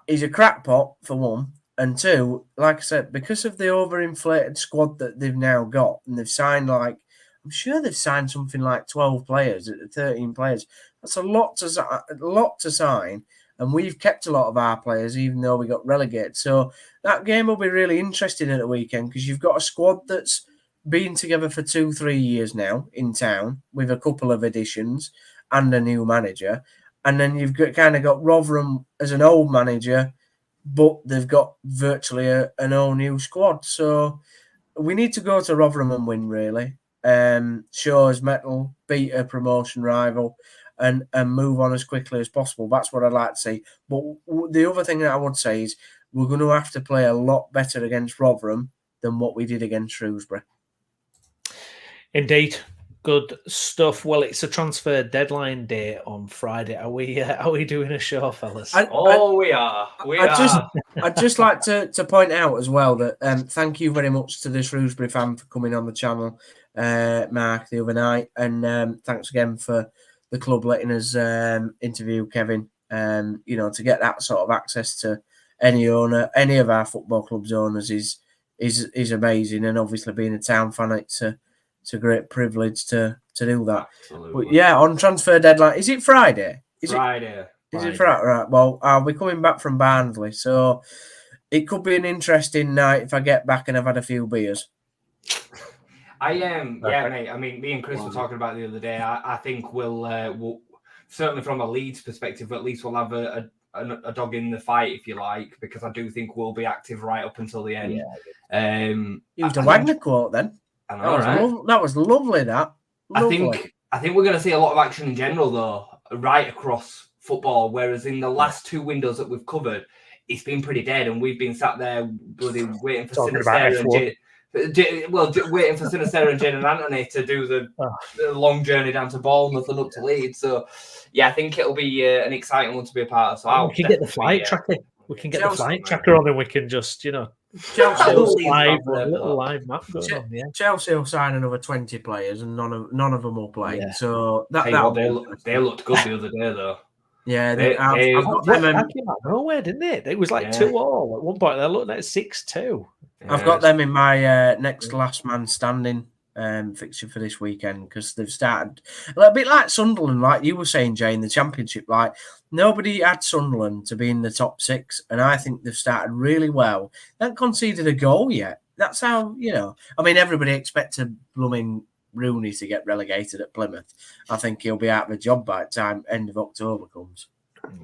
[SPEAKER 7] he's a crackpot, for one. And two, like I said, because of the overinflated squad that they've now got, and they've signed I'm sure they've signed something like 12 players, 13 players. That's a lot to sign. And we've kept a lot of our players, even though we got relegated. So that game will be really interesting at the weekend because you've got a squad that's been together for 2-3 years now in town with a couple of additions and a new manager. And then you've got Rotherham as an old manager, but they've got virtually an all-new squad. So we need to go to Rotherham and win, really. Show us mettle, beat a promotion rival, and move on as quickly as possible. That's what I'd like to see. But the other thing that I would say is we're going to have to play a lot better against Rotherham than what we did against Shrewsbury.
[SPEAKER 1] Indeed. Good stuff. Well, it's a transfer deadline day on Friday. Are we doing a show, fellas?
[SPEAKER 5] We are.
[SPEAKER 7] I'd just like to point out as well that thank you very much to the Shrewsbury fan for coming on the channel, Mark, the other night, and thanks again for the club letting us interview Kevin. To get that sort of access to any owner, any of our football club's owners is amazing, and obviously being a Town fan, it's a great privilege to do that.
[SPEAKER 5] Absolutely.
[SPEAKER 7] But yeah, on transfer deadline, is it Friday?
[SPEAKER 5] Friday.
[SPEAKER 7] Is it Friday? Right. Well, I'll be coming back from Barnsley, so it could be an interesting night if I get back and I've had a few beers.
[SPEAKER 5] I am, mate. I mean, me and Chris were talking about it the other day. I think we'll certainly from a Leeds perspective, at least we'll have a dog in the fight, if you like, because I do think we'll be active right up until the end.
[SPEAKER 7] Yeah. Used a Wagner quote then.
[SPEAKER 5] I know,
[SPEAKER 7] that was lovely. Lovely.
[SPEAKER 5] I think we're going to see a lot of action in general, though, right across football. Whereas in the last two windows that we've covered, it's been pretty dead, and we've been sat there bloody waiting for Sinisterra waiting for Sinisterra and Jadon Anthony to do the long journey down to Bournemouth and up to Leeds. So, yeah, I think it'll be an exciting one to be a part of. So
[SPEAKER 1] we can get the flight tracker. We can get the flight tracker on, and we can just, Chelsea little live map going on. Yeah,
[SPEAKER 7] Chelsea will sign another 20 players, and none of them will play. Yeah. So
[SPEAKER 5] they looked good the other day, though.
[SPEAKER 7] Yeah,
[SPEAKER 1] they came out of nowhere, didn't they? It was like 2-2 at one point. They're looking at 6-2.
[SPEAKER 7] I've got them in my next last man standing fixture for this weekend because they've started a bit like Sunderland, like you were saying, Jay, in the Championship. Like nobody had Sunderland to be in the top 6, and I think they've started really well. They haven't conceded a goal yet. That's how I mean, everybody expected blooming Rooney to get relegated at Plymouth. I think he'll be out of a job by the time end of October comes.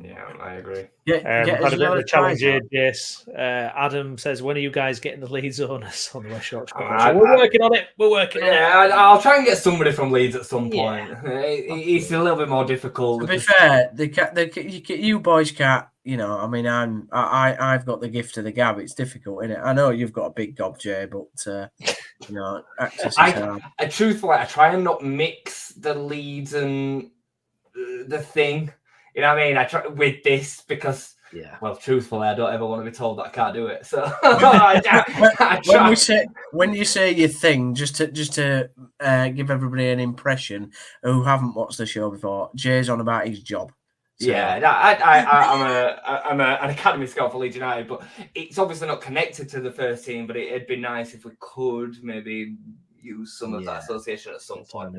[SPEAKER 5] Yeah, I agree.
[SPEAKER 1] Had a bit of a challenge here, Jace. Adam says, when are you guys getting the Leeds owners on the West Yorkshire? We're working on it.
[SPEAKER 5] I'll try and get somebody from Leeds at some point. It's a little bit more difficult.
[SPEAKER 7] To be fair, you boys can't. I mean, I've got the gift of the gab. It's difficult, isn't it? I know you've got a big gob, Jay, but access is hard.
[SPEAKER 5] Truthfully, I try and not mix the Leeds and the thing. You know what I mean? I try with this because, well, truthfully, I don't ever want to be told that I can't do it. So I try.
[SPEAKER 7] When you say your thing, just to give everybody an impression who haven't watched the show before, Jay's on about his job.
[SPEAKER 5] So. Yeah, I'm an academy scout for Leeds United, but it's obviously not connected to the first team. But it'd be nice if we could maybe use some of that association at some point.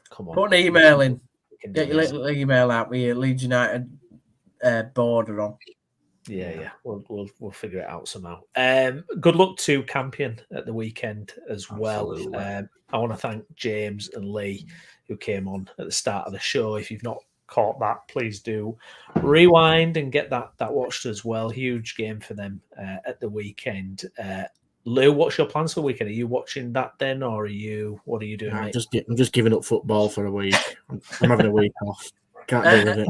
[SPEAKER 7] Come on, put an email in. Get your little email out with your Leeds United border on.
[SPEAKER 1] Yeah. We'll figure it out somehow. Good luck to Campion at the weekend as well. I want to thank James and Lee who came on at the start of the show. If you've not caught that, please do rewind and get that watched as well. Huge game for them at the weekend. Lou, what's your plans for the weekend? Are you watching that then, or what are you doing?
[SPEAKER 2] I'm just giving up football for a week. I'm having a week off. Can't deal with it.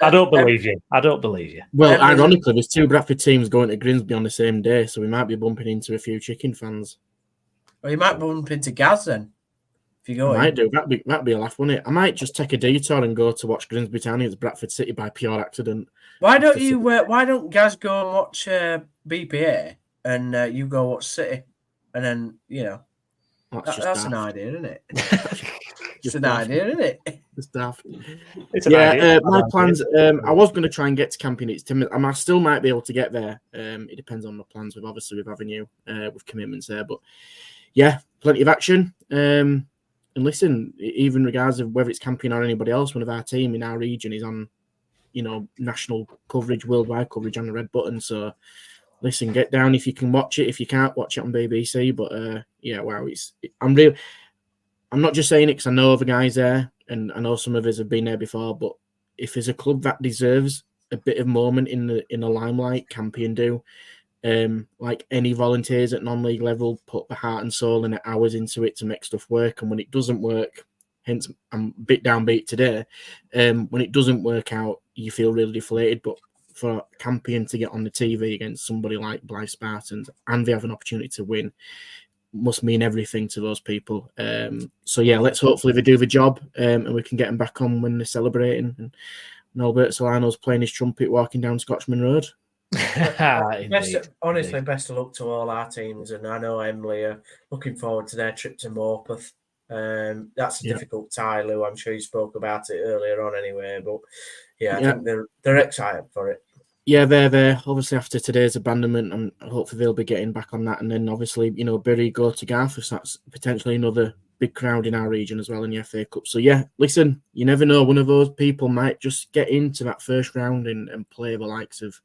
[SPEAKER 1] I don't believe you.
[SPEAKER 2] Well, ironically, there's two Bradford teams going to Grimsby on the same day, so we might be bumping into a few Chicken fans.
[SPEAKER 7] Well, you might bump into Gaz then. If you go,
[SPEAKER 2] I might do. That'd be a laugh, wouldn't it? I might just take a detour and go to watch Grimsby Town against Bradford City by pure accident.
[SPEAKER 7] Why don't Gaz go and watch BPA? And you go watch City, and then That's an idea, isn't it? It's an idea, isn't it?
[SPEAKER 2] Just daft.
[SPEAKER 1] It's an idea.
[SPEAKER 2] My plans. I was going to try and get to Campion. I still might be able to get there. It depends on the plans. With Avenue, with commitments there. But yeah, plenty of action. And listen, even regards of whether it's Campion or anybody else, one of our team in our region is on, national coverage, worldwide coverage on the red button. So listen, get down if you can watch it. If you can't, watch it on BBC. But wow, I'm not just saying it because I know other guys there, and I know some of us have been there before. But if there's a club that deserves a bit of moment in the limelight, Campion do. Like any volunteers at non-league level, put the heart and soul and hours into it to make stuff work. And when it doesn't work, hence I'm a bit downbeat today. When it doesn't work out, you feel really deflated. But for Campion to get on the TV against somebody like Blythe Spartans and they have an opportunity to win must mean everything to those people. So yeah, let's hopefully they do the job and we can get them back on when they're celebrating. And Albert Solano's playing his trumpet walking down Scotchman Road.
[SPEAKER 7] Honestly, best of luck to all our teams, and I know Emily are looking forward to their trip to Morpeth. That's a difficult tie, Lou. I'm sure you spoke about it earlier on anyway, but I think they're excited for it. Yeah,
[SPEAKER 2] they're there. Obviously, after today's abandonment, and hopefully they'll be getting back on that. And then obviously, Bury go to Garth, so that's potentially another big crowd in our region as well in the FA Cup. So yeah, listen, you never know. One of those people might just get into that first round and play the likes of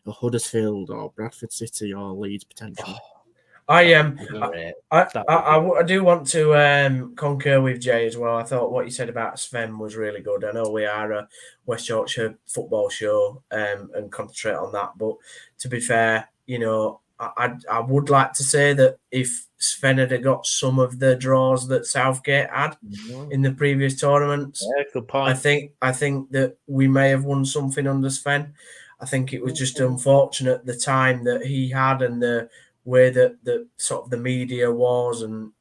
[SPEAKER 2] Huddersfield or Bradford City or Leeds potentially.
[SPEAKER 7] I do want to concur with Jay as well. I thought what you said about Sven was really good. I know we are a West Yorkshire football show and concentrate on that, but to be fair, I would like to say that if Sven had got some of the draws that Southgate had in the previous tournaments,
[SPEAKER 1] good point.
[SPEAKER 7] I think that we may have won something under Sven. I think it was just unfortunate the time that he had and the way that the sort of the media was and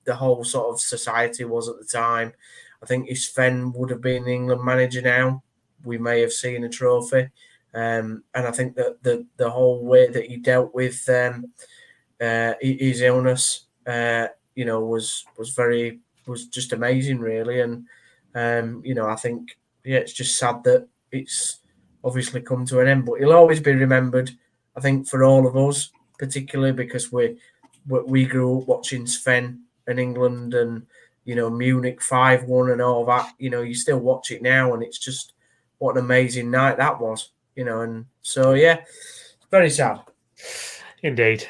[SPEAKER 7] the whole sort of society was at the time. I think if Sven would have been England manager now, we may have seen a trophy. And I think that the whole way that he dealt with his illness, was just amazing, really. And I think it's just sad that it's obviously come to an end, but he'll always be remembered, I think, for all of us, particularly because we grew up watching Sven and England and Munich 5-1 and all that. You still watch it now, and it's just what an amazing night that was. And so it's very sad.
[SPEAKER 1] Indeed.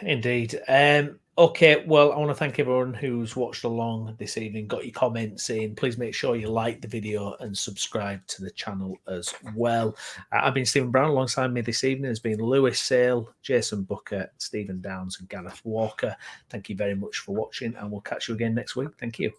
[SPEAKER 1] Okay, well, I want to thank everyone who's watched along this evening, got your comments in. Please make sure you like the video and subscribe to the channel as well. I've been Stephen Brown. Alongside me this evening has been Lewis Sale, Jason Booker, Stephen Downs and Gareth Walker. Thank you very much for watching, and we'll catch you again next week. Thank you.